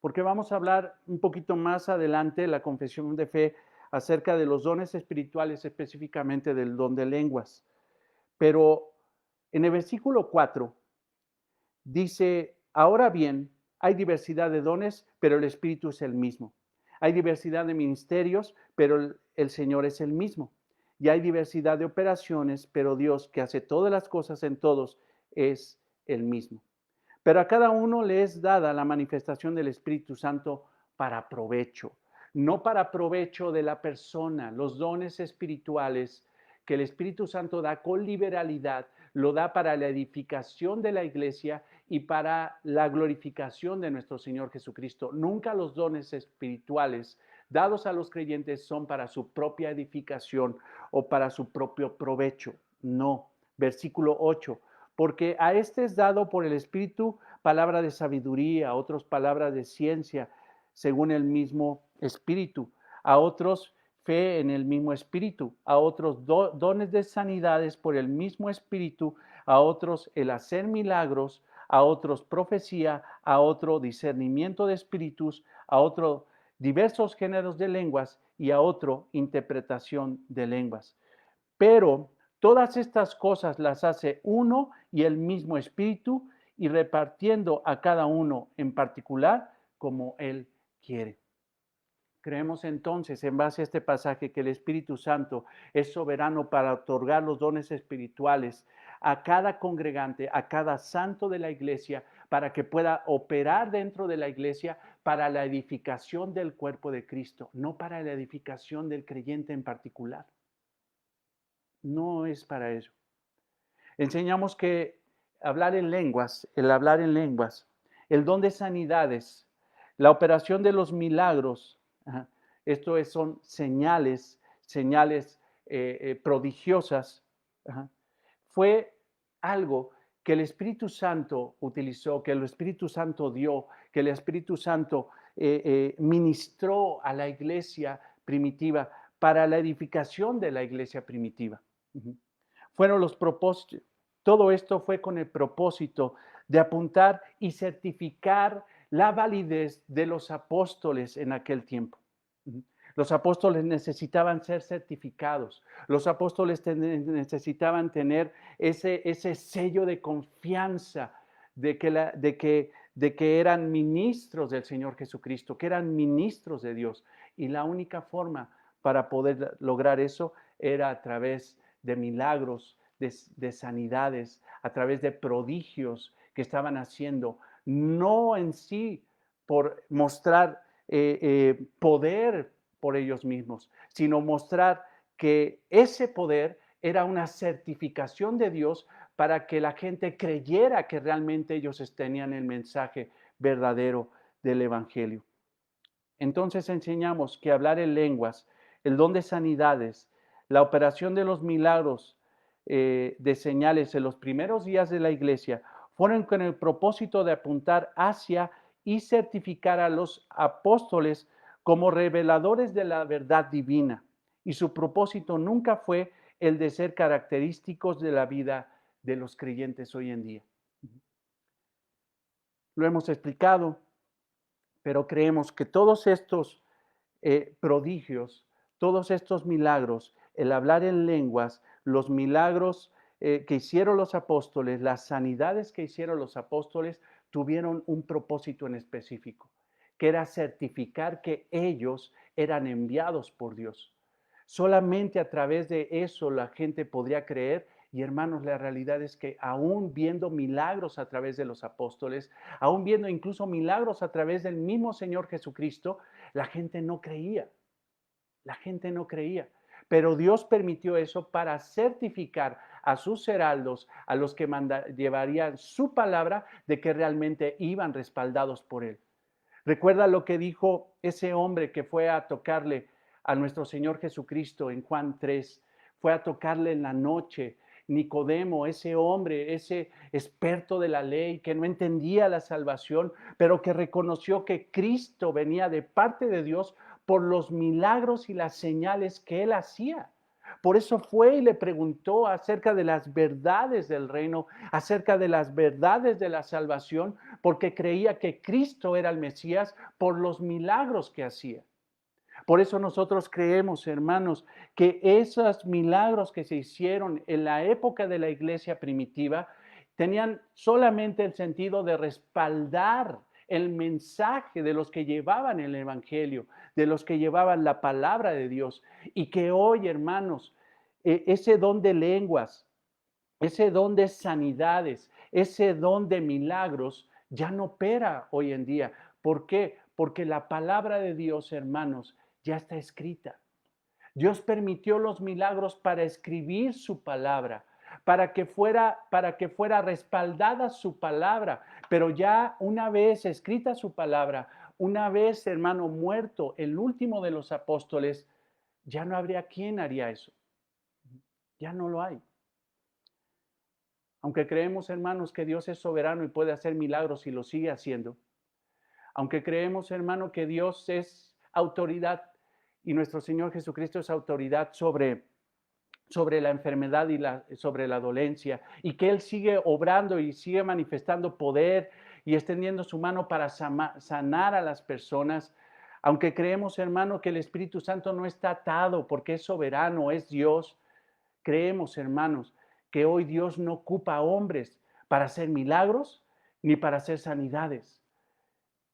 porque vamos a hablar un poquito más adelante en la confesión de fe acerca de los dones espirituales, específicamente del don de lenguas. Pero en el versículo 4 dice, ahora bien, hay diversidad de dones, pero el Espíritu es el mismo. Hay diversidad de ministerios, pero el Señor es el mismo. Y hay diversidad de operaciones, pero Dios, que hace todas las cosas en todos, es el mismo. Pero a cada uno le es dada la manifestación del Espíritu Santo para provecho, no para provecho de la persona. Los dones espirituales que el Espíritu Santo da con liberalidad, lo da para la edificación de la iglesia y para la glorificación de nuestro Señor Jesucristo. Nunca los dones espirituales dados a los creyentes son para su propia edificación o para su propio provecho. No. Versículo 8. Porque a este es dado por el Espíritu palabra de sabiduría, a otros palabras de ciencia, según el mismo Espíritu, a otros fe en el mismo Espíritu, a otros dones de sanidades por el mismo Espíritu, a otros el hacer milagros, a otros profecía, a otro discernimiento de espíritus, a otro diversos géneros de lenguas y a otro interpretación de lenguas. Pero todas estas cosas las hace uno y el mismo Espíritu y repartiendo a cada uno en particular como Él quiere. Creemos entonces, en base a este pasaje, que el Espíritu Santo es soberano para otorgar los dones espirituales a cada congregante, a cada santo de la iglesia, para que pueda operar dentro de la iglesia para la edificación del cuerpo de Cristo, no para la edificación del creyente en particular. No es para eso. Enseñamos que hablar en lenguas, el don de sanidades, la operación de los milagros, esto son señales prodigiosas, fue algo que el Espíritu Santo utilizó, que el Espíritu Santo dio, que el Espíritu Santo ministró a la iglesia primitiva para la edificación de la iglesia primitiva. Fueron los propósitos. Todo esto fue con el propósito de apuntar y certificar la validez de los apóstoles en aquel tiempo. Los apóstoles necesitaban ser certificados. Los apóstoles necesitaban tener ese sello de confianza de que eran ministros del Señor Jesucristo, que eran ministros de Dios. Y la única forma para poder lograr eso era a través de milagros, de sanidades, a través de prodigios que estaban haciendo, no en sí por mostrar poder por ellos mismos, sino mostrar que ese poder era una certificación de Dios para que la gente creyera que realmente ellos tenían el mensaje verdadero del Evangelio. Entonces enseñamos que hablar en lenguas, el don de sanidades, la operación de los milagros de señales en los primeros días de la iglesia fueron con el propósito de apuntar hacia y certificar a los apóstoles como reveladores de la verdad divina. Y su propósito nunca fue el de ser característicos de la vida de los creyentes hoy en día. Lo hemos explicado, pero creemos que todos estos prodigios, todos estos milagros, el hablar en lenguas, los milagros que hicieron los apóstoles, las sanidades que hicieron los apóstoles, tuvieron un propósito en específico, que era certificar que ellos eran enviados por Dios. Solamente a través de eso la gente podría creer Y hermanos, la realidad es que aún viendo milagros a través de los apóstoles, aún viendo incluso milagros a través del mismo Señor Jesucristo, la gente no creía. La gente no creía. Pero Dios permitió eso para certificar a sus heraldos, a los que llevarían su palabra, de que realmente iban respaldados por Él. Recuerda lo que dijo ese hombre que fue a tocarle a nuestro Señor Jesucristo en Juan 3. Fue a tocarle en la noche. Nicodemo, ese hombre, ese experto de la ley que no entendía la salvación, pero que reconoció que Cristo venía de parte de Dios por los milagros y las señales que él hacía. Por eso fue y le preguntó acerca de las verdades del reino, acerca de las verdades de la salvación, porque creía que Cristo era el Mesías por los milagros que hacía. Por eso nosotros creemos, hermanos, que esos milagros que se hicieron en la época de la iglesia primitiva tenían solamente el sentido de respaldar el mensaje de los que llevaban el evangelio, de los que llevaban la palabra de Dios. Y que hoy, hermanos, ese don de lenguas, ese don de sanidades, ese don de milagros ya no opera hoy en día. ¿Por qué? Porque la palabra de Dios, hermanos, ya está escrita. Dios permitió los milagros para escribir su palabra, para que fuera respaldada su palabra. Pero ya una vez escrita su palabra, una vez, hermano, muerto el último de los apóstoles, ya no habría quien haría eso. Ya no lo hay. Aunque creemos, hermanos, que Dios es soberano y puede hacer milagros y lo sigue haciendo. Aunque creemos, hermano, que Dios es autoridad y nuestro Señor Jesucristo es autoridad sobre la enfermedad y sobre la dolencia, y que Él sigue obrando y sigue manifestando poder y extendiendo su mano para sanar a las personas. Aunque creemos, hermano, que el Espíritu Santo no está atado porque es soberano, es Dios, creemos, hermanos, que hoy Dios no ocupa a hombres para hacer milagros ni para hacer sanidades.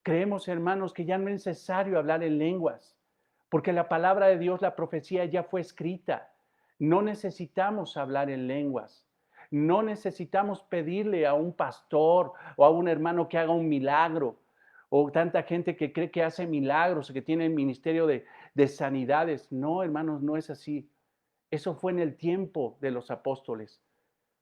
Creemos, hermanos, que ya no es necesario hablar en lenguas, porque la palabra de Dios, la profecía ya fue escrita. No necesitamos hablar en lenguas. No necesitamos pedirle a un pastor o a un hermano que haga un milagro. O tanta gente que cree que hace milagros, que tiene el ministerio de sanidades. No, hermanos, no es así. Eso fue en el tiempo de los apóstoles.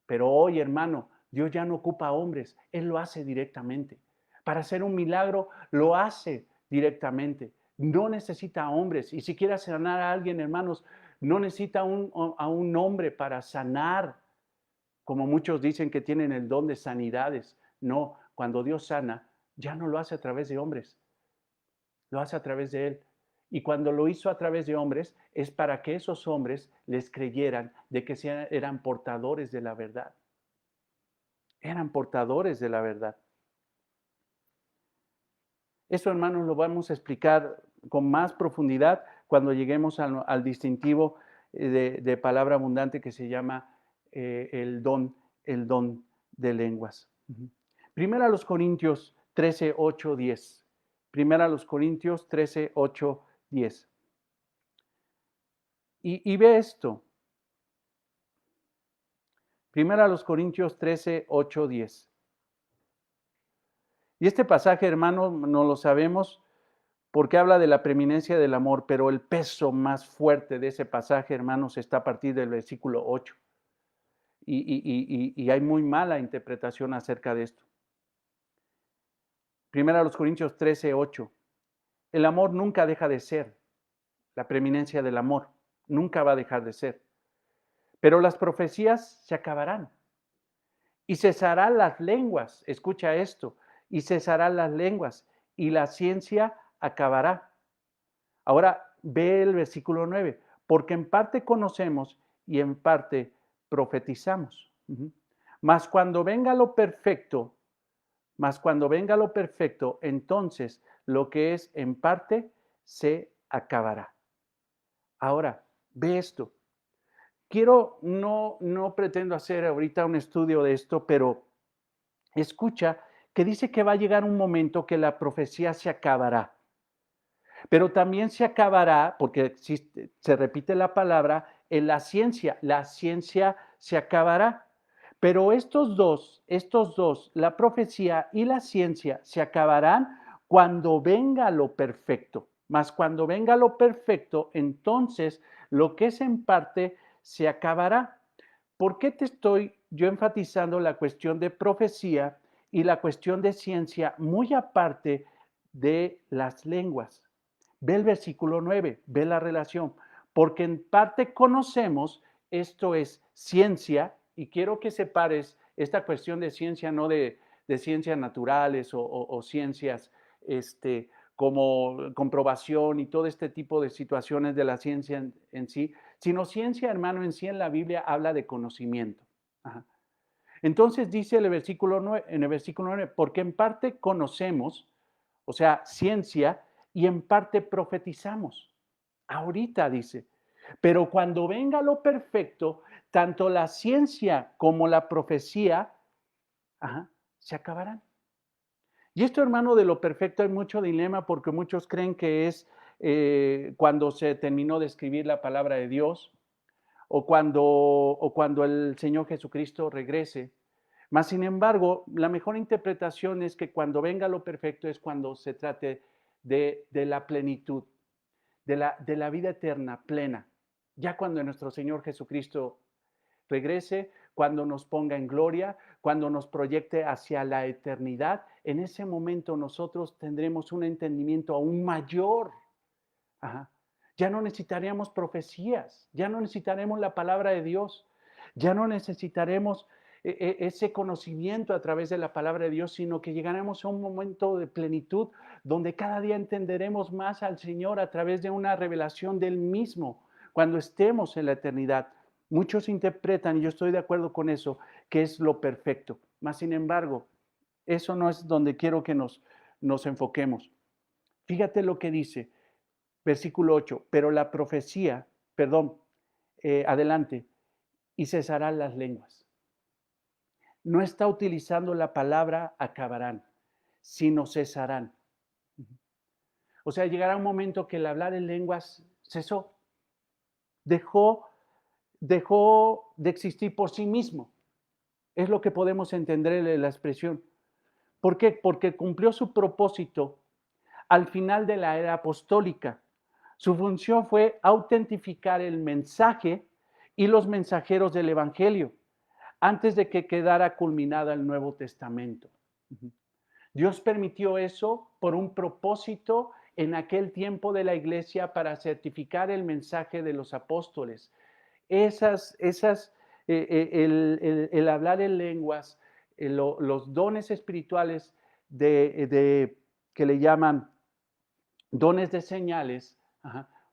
Pero hoy, hermano, Dios ya no ocupa a hombres. Él lo hace directamente. Para hacer un milagro, lo hace directamente. No necesita a hombres. Y si quiere sanar a alguien, hermanos, no necesita a un hombre para sanar, como muchos dicen que tienen el don de sanidades. No, cuando Dios sana, ya no lo hace a través de hombres, lo hace a través de Él. Y cuando lo hizo a través de hombres, es para que esos hombres les creyeran de que eran portadores de la verdad. Eran portadores de la verdad. Eso, hermanos, lo vamos a explicar con más profundidad cuando lleguemos al distintivo de palabra abundante que se llama el don de lenguas. Primera a los Corintios 13, 8, 10. Primera a los Corintios 13, 8, 10. Y ve esto. Primera a los Corintios 13, 8, 10. Y este pasaje, hermano, no lo sabemos porque habla de la preeminencia del amor, pero el peso más fuerte de ese pasaje, hermanos, está a partir del versículo 8. Y hay muy mala interpretación acerca de esto. Primera a los Corintios 13, 8. El amor nunca deja de ser, la preeminencia del amor nunca va a dejar de ser. Pero las profecías se acabarán y cesarán las lenguas, escucha esto, y cesarán las lenguas y la ciencia acabará. Ahora ve el versículo 9, porque en parte conocemos y en parte profetizamos. Mas cuando venga lo perfecto, entonces lo que es en parte se acabará. Ahora, ve esto. No pretendo hacer ahorita un estudio de esto, pero escucha que dice que va a llegar un momento que la profecía se acabará. Pero también se acabará, porque se repite la palabra, en la ciencia. La ciencia se acabará. Pero estos dos, la profecía y la ciencia, se acabarán cuando venga lo perfecto. Mas cuando venga lo perfecto, entonces lo que es en parte se acabará. ¿Por qué te estoy yo enfatizando la cuestión de profecía y la cuestión de ciencia muy aparte de las lenguas? Ve el versículo 9, ve la relación. Porque en parte conocemos, esto es ciencia, y quiero que separes esta cuestión de ciencia, no de ciencias naturales o ciencias como comprobación y todo este tipo de situaciones de la ciencia en sí, sino ciencia, hermano, en sí en la Biblia habla de conocimiento. Ajá. Entonces dice en el versículo 9, porque en parte conocemos, o sea, ciencia, y en parte profetizamos. Ahorita dice, pero cuando venga lo perfecto, tanto la ciencia como la profecía, se acabarán. Y esto, hermano, de lo perfecto hay mucho dilema porque muchos creen que es cuando se terminó de escribir la palabra de Dios o cuando el Señor Jesucristo regrese. Mas, sin embargo, la mejor interpretación es que cuando venga lo perfecto es cuando se trate de la plenitud, de la vida eterna plena. Ya cuando nuestro Señor Jesucristo regrese, cuando nos ponga en gloria, cuando nos proyecte hacia la eternidad, en ese momento nosotros tendremos un entendimiento aún mayor. Ajá. Ya no necesitaríamos profecías, ya no necesitaremos la palabra de Dios, ya no necesitaremos ese conocimiento a través de la palabra de Dios, sino que llegaremos a un momento de plenitud donde cada día entenderemos más al Señor a través de una revelación del mismo, cuando estemos en la eternidad. Muchos interpretan, y yo estoy de acuerdo con eso, que es lo perfecto. Mas, sin embargo, eso no es donde quiero que nos enfoquemos. Fíjate lo que dice. Versículo 8, pero la profecía, perdón, adelante, y cesarán las lenguas. No está utilizando la palabra acabarán, sino cesarán. O sea, llegará un momento que el hablar en lenguas cesó, dejó, dejó de existir por sí mismo. Es lo que podemos entender de la expresión. ¿Por qué? Porque cumplió su propósito al final de la era apostólica. Su función fue autentificar el mensaje y los mensajeros del Evangelio antes de que quedara culminada el Nuevo Testamento. Dios permitió eso por un propósito en aquel tiempo de la iglesia para certificar el mensaje de los apóstoles. El hablar en lenguas, los dones espirituales que le llaman dones de señales,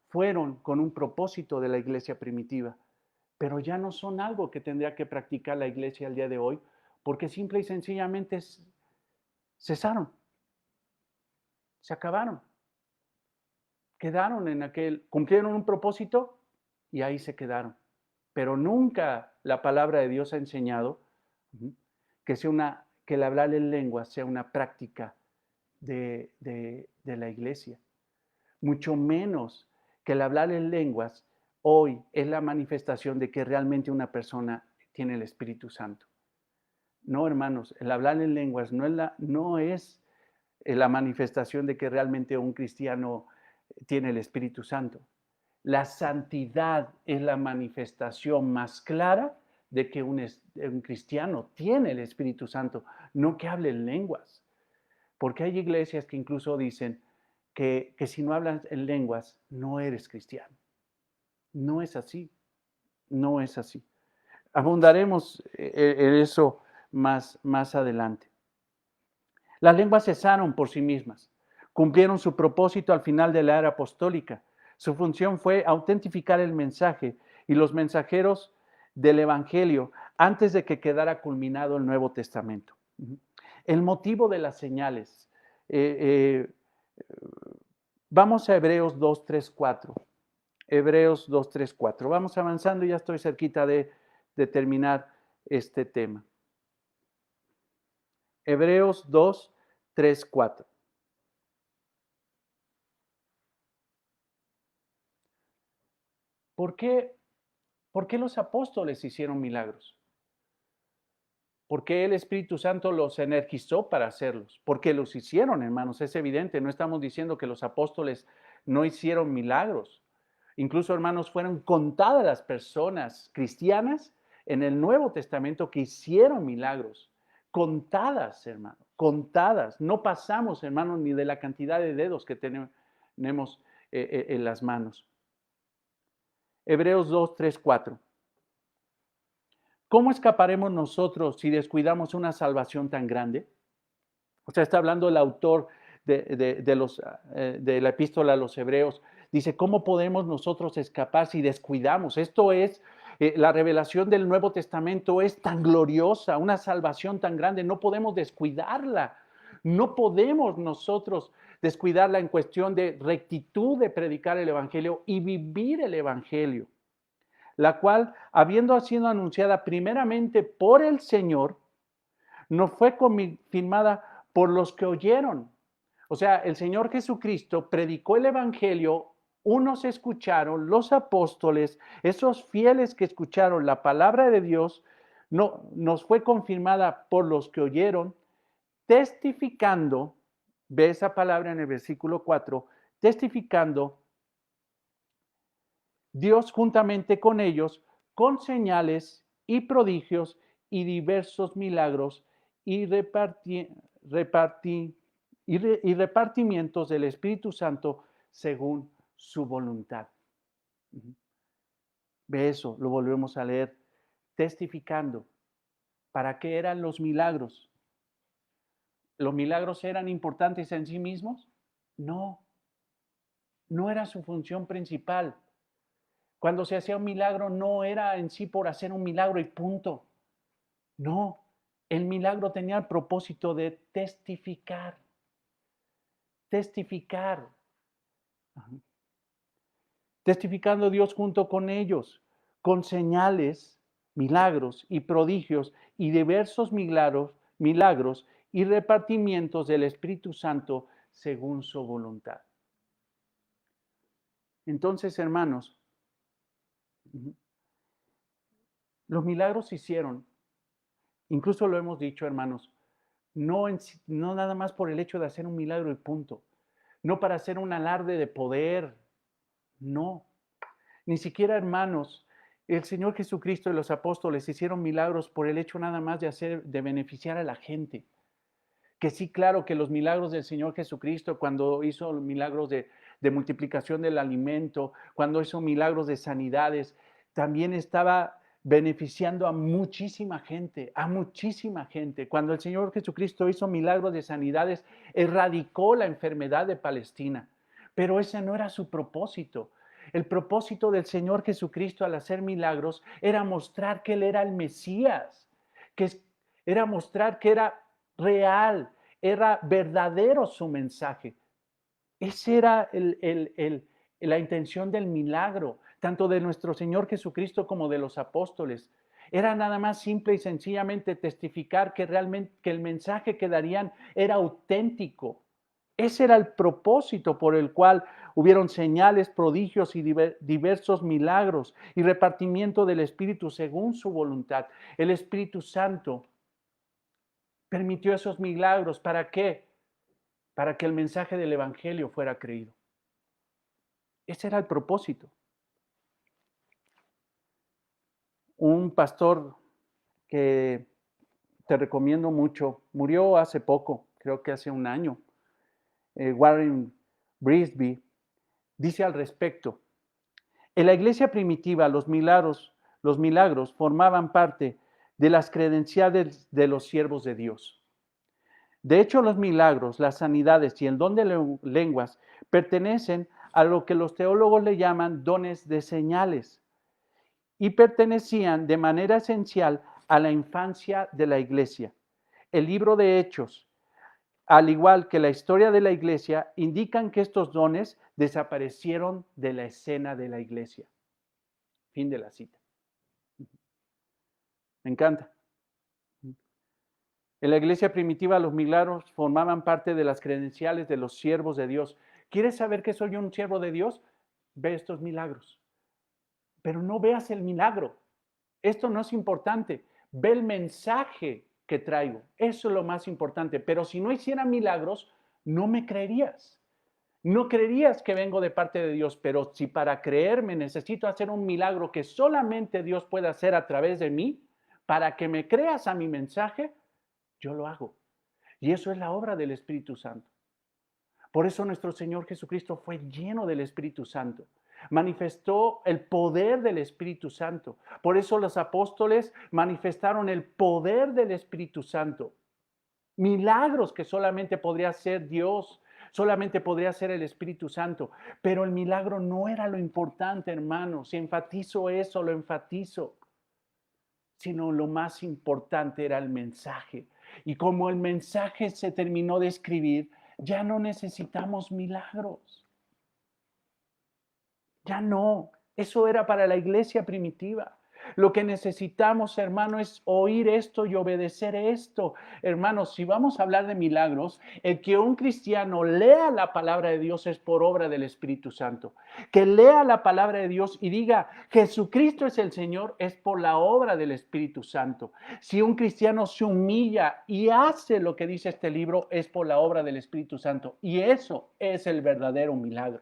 fueron con un propósito de la iglesia primitiva, pero ya no son algo que tendría que practicar la iglesia al día de hoy, porque simple y sencillamente cesaron, se acabaron, quedaron cumplieron un propósito y ahí se quedaron. Pero nunca la palabra de Dios ha enseñado que el hablar en lenguas sea una práctica de la iglesia. Mucho menos que el hablar en lenguas hoy es la manifestación de que realmente una persona tiene el Espíritu Santo. No, hermanos, el hablar en lenguas no es la manifestación de que realmente un cristiano tiene el Espíritu Santo. La santidad es la manifestación más clara de que un cristiano tiene el Espíritu Santo, no que hable en lenguas. Porque hay iglesias que incluso dicen que si no hablas en lenguas, no eres cristiano. No es así, no es así. Abundaremos en eso más adelante. Las lenguas cesaron por sí mismas, cumplieron su propósito al final de la era apostólica. Su función fue autentificar el mensaje y los mensajeros del Evangelio antes de que quedara culminado el Nuevo Testamento. El motivo de las señales. Vamos a Hebreos 2, 3, 4. Hebreos 2, 3, 4. Vamos avanzando, ya estoy cerquita de terminar este tema. Hebreos 2, 3, 4. ¿Por qué ¿Por qué los apóstoles hicieron milagros? ¿Por qué el Espíritu Santo los energizó para hacerlos? Porque los hicieron, hermanos, es evidente. No estamos diciendo que los apóstoles no hicieron milagros. Incluso, hermanos, fueron contadas las personas cristianas en el Nuevo Testamento que hicieron milagros. Contadas, hermanos, contadas. No pasamos, hermanos, ni de la cantidad de dedos que tenemos en las manos. Hebreos 2, 3, 4. ¿Cómo escaparemos nosotros si descuidamos una salvación tan grande? O sea, está hablando el autor de la epístola a los Hebreos. Dice, ¿cómo podemos nosotros escapar si descuidamos? Esto es, la revelación del Nuevo Testamento es tan gloriosa, una salvación tan grande, no podemos descuidarla. No podemos nosotros descuidarla en cuestión de rectitud de predicar el Evangelio y vivir el Evangelio, la cual, habiendo sido anunciada primeramente por el Señor, no fue confirmada por los que oyeron. O sea, el Señor Jesucristo predicó el Evangelio, unos escucharon, los apóstoles, esos fieles que escucharon la palabra de Dios, no, nos fue confirmada por los que oyeron, testificando, ve esa palabra en el versículo 4, testificando Dios juntamente con ellos, con señales y prodigios y diversos milagros y repartimientos del Espíritu Santo según su voluntad. Ve eso, lo volvemos a leer, testificando. ¿Para qué eran los milagros? ¿Los milagros eran importantes en sí mismos? No, no era su función principal. Cuando se hacía un milagro no era en sí por hacer un milagro y punto. No, el milagro tenía el propósito de testificar. Testificar. Testificando Dios junto con ellos, con señales, milagros y prodigios y diversos milagros y repartimientos del Espíritu Santo según su voluntad. Entonces, hermanos, los milagros se hicieron, incluso lo hemos dicho, hermanos, no nada más por el hecho de hacer un milagro y punto, no para hacer un alarde de poder, no, ni siquiera, hermanos, el Señor Jesucristo y los apóstoles hicieron milagros por el hecho nada más de beneficiar a la gente. Que sí, claro que los milagros del Señor Jesucristo, cuando hizo milagros de multiplicación del alimento, cuando hizo milagros de sanidades, también estaba beneficiando a muchísima gente, a muchísima gente. Cuando el Señor Jesucristo hizo milagros de sanidades, erradicó la enfermedad de Palestina, pero ese no era su propósito. El propósito del Señor Jesucristo al hacer milagros era mostrar que Él era el Mesías, era mostrar que era real, era verdadero su mensaje. Esa era la intención del milagro, tanto de nuestro Señor Jesucristo como de los apóstoles. Era nada más simple y sencillamente testificar que realmente que el mensaje que darían era auténtico. Ese era el propósito por el cual hubieron señales, prodigios y diversos milagros y repartimiento del Espíritu según su voluntad. El Espíritu Santo permitió esos milagros. ¿Para qué? Para que el mensaje del Evangelio fuera creído. Ese era el propósito. Un pastor que te recomiendo mucho, murió hace poco, creo que hace un año, Warren Brisby, dice al respecto: en la iglesia primitiva los milagros formaban parte de las credenciales de los siervos de Dios. De hecho, los milagros, las sanidades y el don de lenguas pertenecen a lo que los teólogos le llaman dones de señales y pertenecían de manera esencial a la infancia de la iglesia. El libro de Hechos, al igual que la historia de la iglesia, indican que estos dones desaparecieron de la escena de la iglesia. Fin de la cita. Me encanta. En la iglesia primitiva los milagros formaban parte de las credenciales de los siervos de Dios. ¿Quieres saber que soy un siervo de Dios? Ve estos milagros. pero no veas el milagro. Esto no es importante. Ve el mensaje que traigo. Eso es lo más importante. Pero si no hiciera milagros, no me creerías. No creerías que vengo de parte de Dios, pero si para creerme necesito hacer un milagro que solamente Dios puede hacer a través de mí, para que me creas a mi mensaje, yo lo hago. Y eso es la obra del Espíritu Santo. Por eso nuestro Señor Jesucristo fue lleno del Espíritu Santo. Manifestó el poder del Espíritu Santo. Por eso los apóstoles manifestaron el poder del Espíritu Santo. Milagros que solamente podría hacer Dios, solamente podría hacer el Espíritu Santo. Pero el milagro no era lo importante, hermanos. Si enfatizo eso, lo enfatizo. Sino lo más importante era el mensaje. Y como el mensaje se terminó de escribir, ya no necesitamos milagros. Ya no. Eso era para la iglesia primitiva. Lo que necesitamos, hermano, es oír esto y obedecer esto. Hermanos, si vamos a hablar de milagros, el que un cristiano lea la palabra de Dios es por obra del Espíritu Santo. Que lea la palabra de Dios y diga, Jesucristo es el Señor, es por la obra del Espíritu Santo. Si un cristiano se humilla y hace lo que dice este libro, es por la obra del Espíritu Santo. Y eso es el verdadero milagro.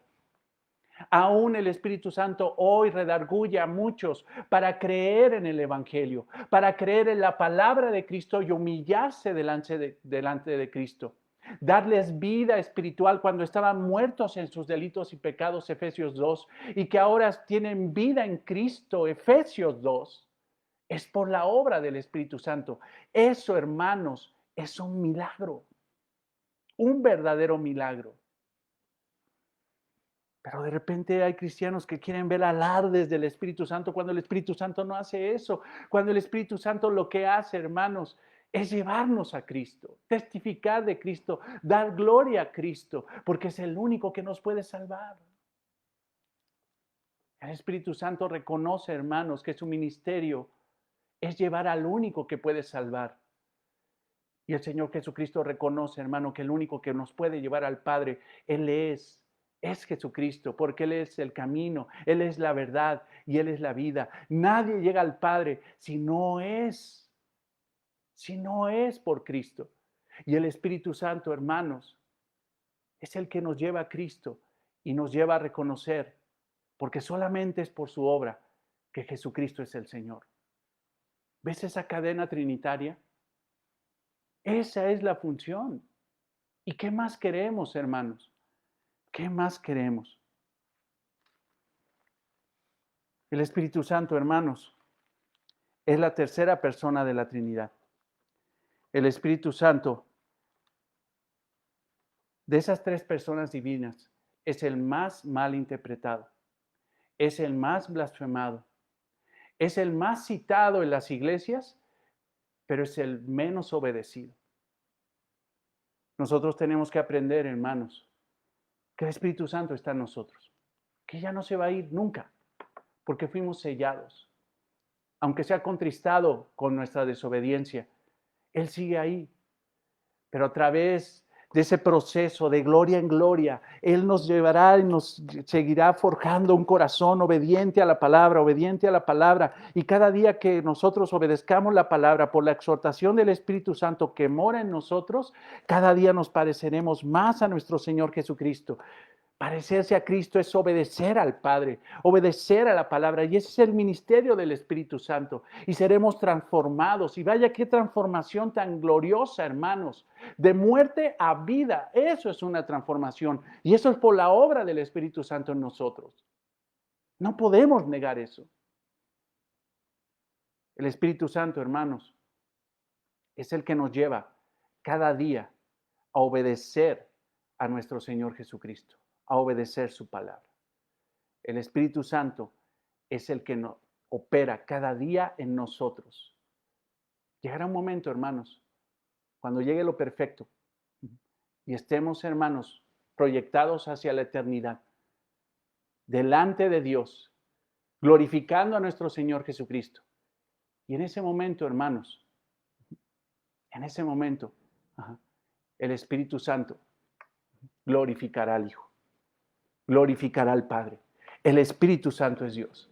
Aún el Espíritu Santo hoy redarguye a muchos para creer en el Evangelio, para creer en la palabra de Cristo y humillarse delante de Cristo. Darles vida espiritual cuando estaban muertos en sus delitos y pecados, Efesios 2, y que ahora tienen vida en Cristo, Efesios 2. Es por la obra del Espíritu Santo. Eso, hermanos, es un milagro, un verdadero milagro. Pero de repente hay cristianos que quieren ver alardes del Espíritu Santo cuando el Espíritu Santo no hace eso. Cuando el Espíritu Santo lo que hace, hermanos, es llevarnos a Cristo, testificar de Cristo, dar gloria a Cristo, porque es el único que nos puede salvar. El Espíritu Santo reconoce, hermanos, que su ministerio es llevar al único que puede salvar. Y el Señor Jesucristo reconoce, hermano, que el único que nos puede llevar al Padre, Él es Jesucristo, porque Él es el camino, Él es la verdad y Él es la vida. Nadie llega al Padre si no es por Cristo. Y el Espíritu Santo, hermanos, es el que nos lleva a Cristo y nos lleva a reconocer, porque solamente es por su obra que Jesucristo es el Señor. ¿Ves esa cadena trinitaria? Esa es la función. ¿Y qué más queremos, hermanos? ¿Qué más queremos? El Espíritu Santo, hermanos, es la tercera persona de la Trinidad. El Espíritu Santo, de esas tres personas divinas, es el más mal interpretado, es el más blasfemado, es el más citado en las iglesias, pero es el menos obedecido. Nosotros tenemos que aprender, hermanos, que el Espíritu Santo está en nosotros, que ya no se va a ir nunca, porque fuimos sellados. Aunque sea contristado con nuestra desobediencia, Él sigue ahí. Pero a través de ese proceso de gloria en gloria, Él nos llevará y nos seguirá forjando un corazón obediente a la palabra, obediente a la palabra. Y cada día que nosotros obedezcamos la palabra por la exhortación del Espíritu Santo que mora en nosotros, cada día nos pareceremos más a nuestro Señor Jesucristo. Parecerse a Cristo es obedecer al Padre, obedecer a la palabra, y ese es el ministerio del Espíritu Santo. Y seremos transformados. Y vaya qué transformación tan gloriosa, hermanos. De muerte a vida. Eso es una transformación. Y eso es por la obra del Espíritu Santo en nosotros. No podemos negar eso. El Espíritu Santo, hermanos, es el que nos lleva cada día a obedecer a nuestro Señor Jesucristo, a obedecer su palabra. El Espíritu Santo es el que nos opera cada día en nosotros. Llegará un momento, hermanos, cuando llegue lo perfecto y estemos, hermanos, proyectados hacia la eternidad, delante de Dios, glorificando a nuestro Señor Jesucristo. Y en ese momento, hermanos, en ese momento, el Espíritu Santo glorificará al Hijo, glorificará al Padre. El Espíritu Santo es Dios.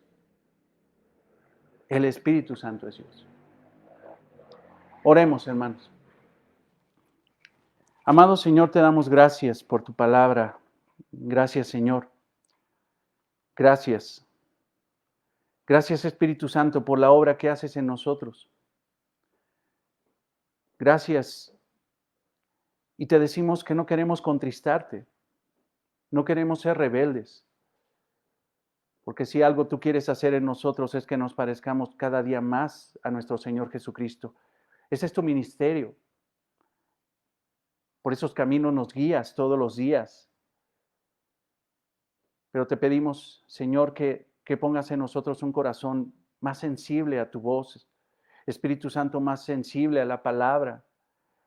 El Espíritu Santo es Dios. Oremos, hermanos. Amado Señor, te damos gracias por tu palabra. Gracias, Señor. Gracias. Gracias, Espíritu Santo, por la obra que haces en nosotros. Gracias. Y te decimos que no queremos contristarte. No queremos ser rebeldes. Porque si algo tú quieres hacer en nosotros es que nos parezcamos cada día más a nuestro Señor Jesucristo. Ese es tu ministerio. Por esos caminos nos guías todos los días. Pero te pedimos, Señor, que pongas en nosotros un corazón más sensible a tu voz. Espíritu Santo, más sensible a la palabra,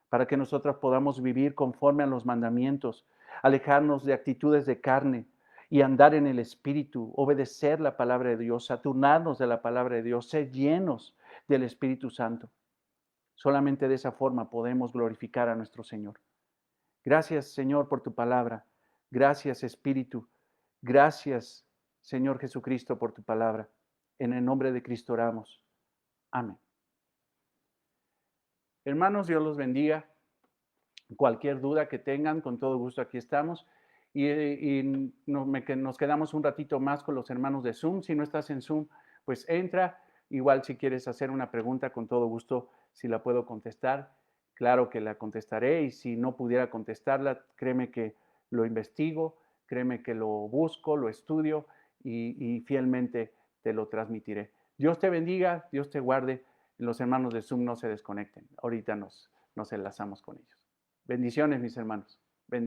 para que nosotros podamos vivir conforme a los mandamientos, alejarnos de actitudes de carne y andar en el Espíritu, obedecer la palabra de Dios, saturnarnos de la palabra de Dios, ser llenos del Espíritu Santo. Solamente de esa forma podemos glorificar a nuestro Señor. Gracias, Señor, por tu palabra. Gracias, Espíritu. Gracias, Señor Jesucristo, por tu palabra. En el nombre de Cristo oramos. Amén. Hermanos, Dios los bendiga. Cualquier duda que tengan, con todo gusto aquí estamos. Y nos quedamos un ratito más con los hermanos de Zoom. Si no estás en Zoom, pues entra. Igual si quieres hacer una pregunta, con todo gusto, si la puedo contestar, claro que la contestaré. Y si no pudiera contestarla, créeme que lo investigo, créeme que lo busco, lo estudio y fielmente te lo transmitiré. Dios te bendiga, Dios te guarde. Los hermanos de Zoom no se desconecten. Ahorita nos enlazamos con ellos. Bendiciones, mis hermanos.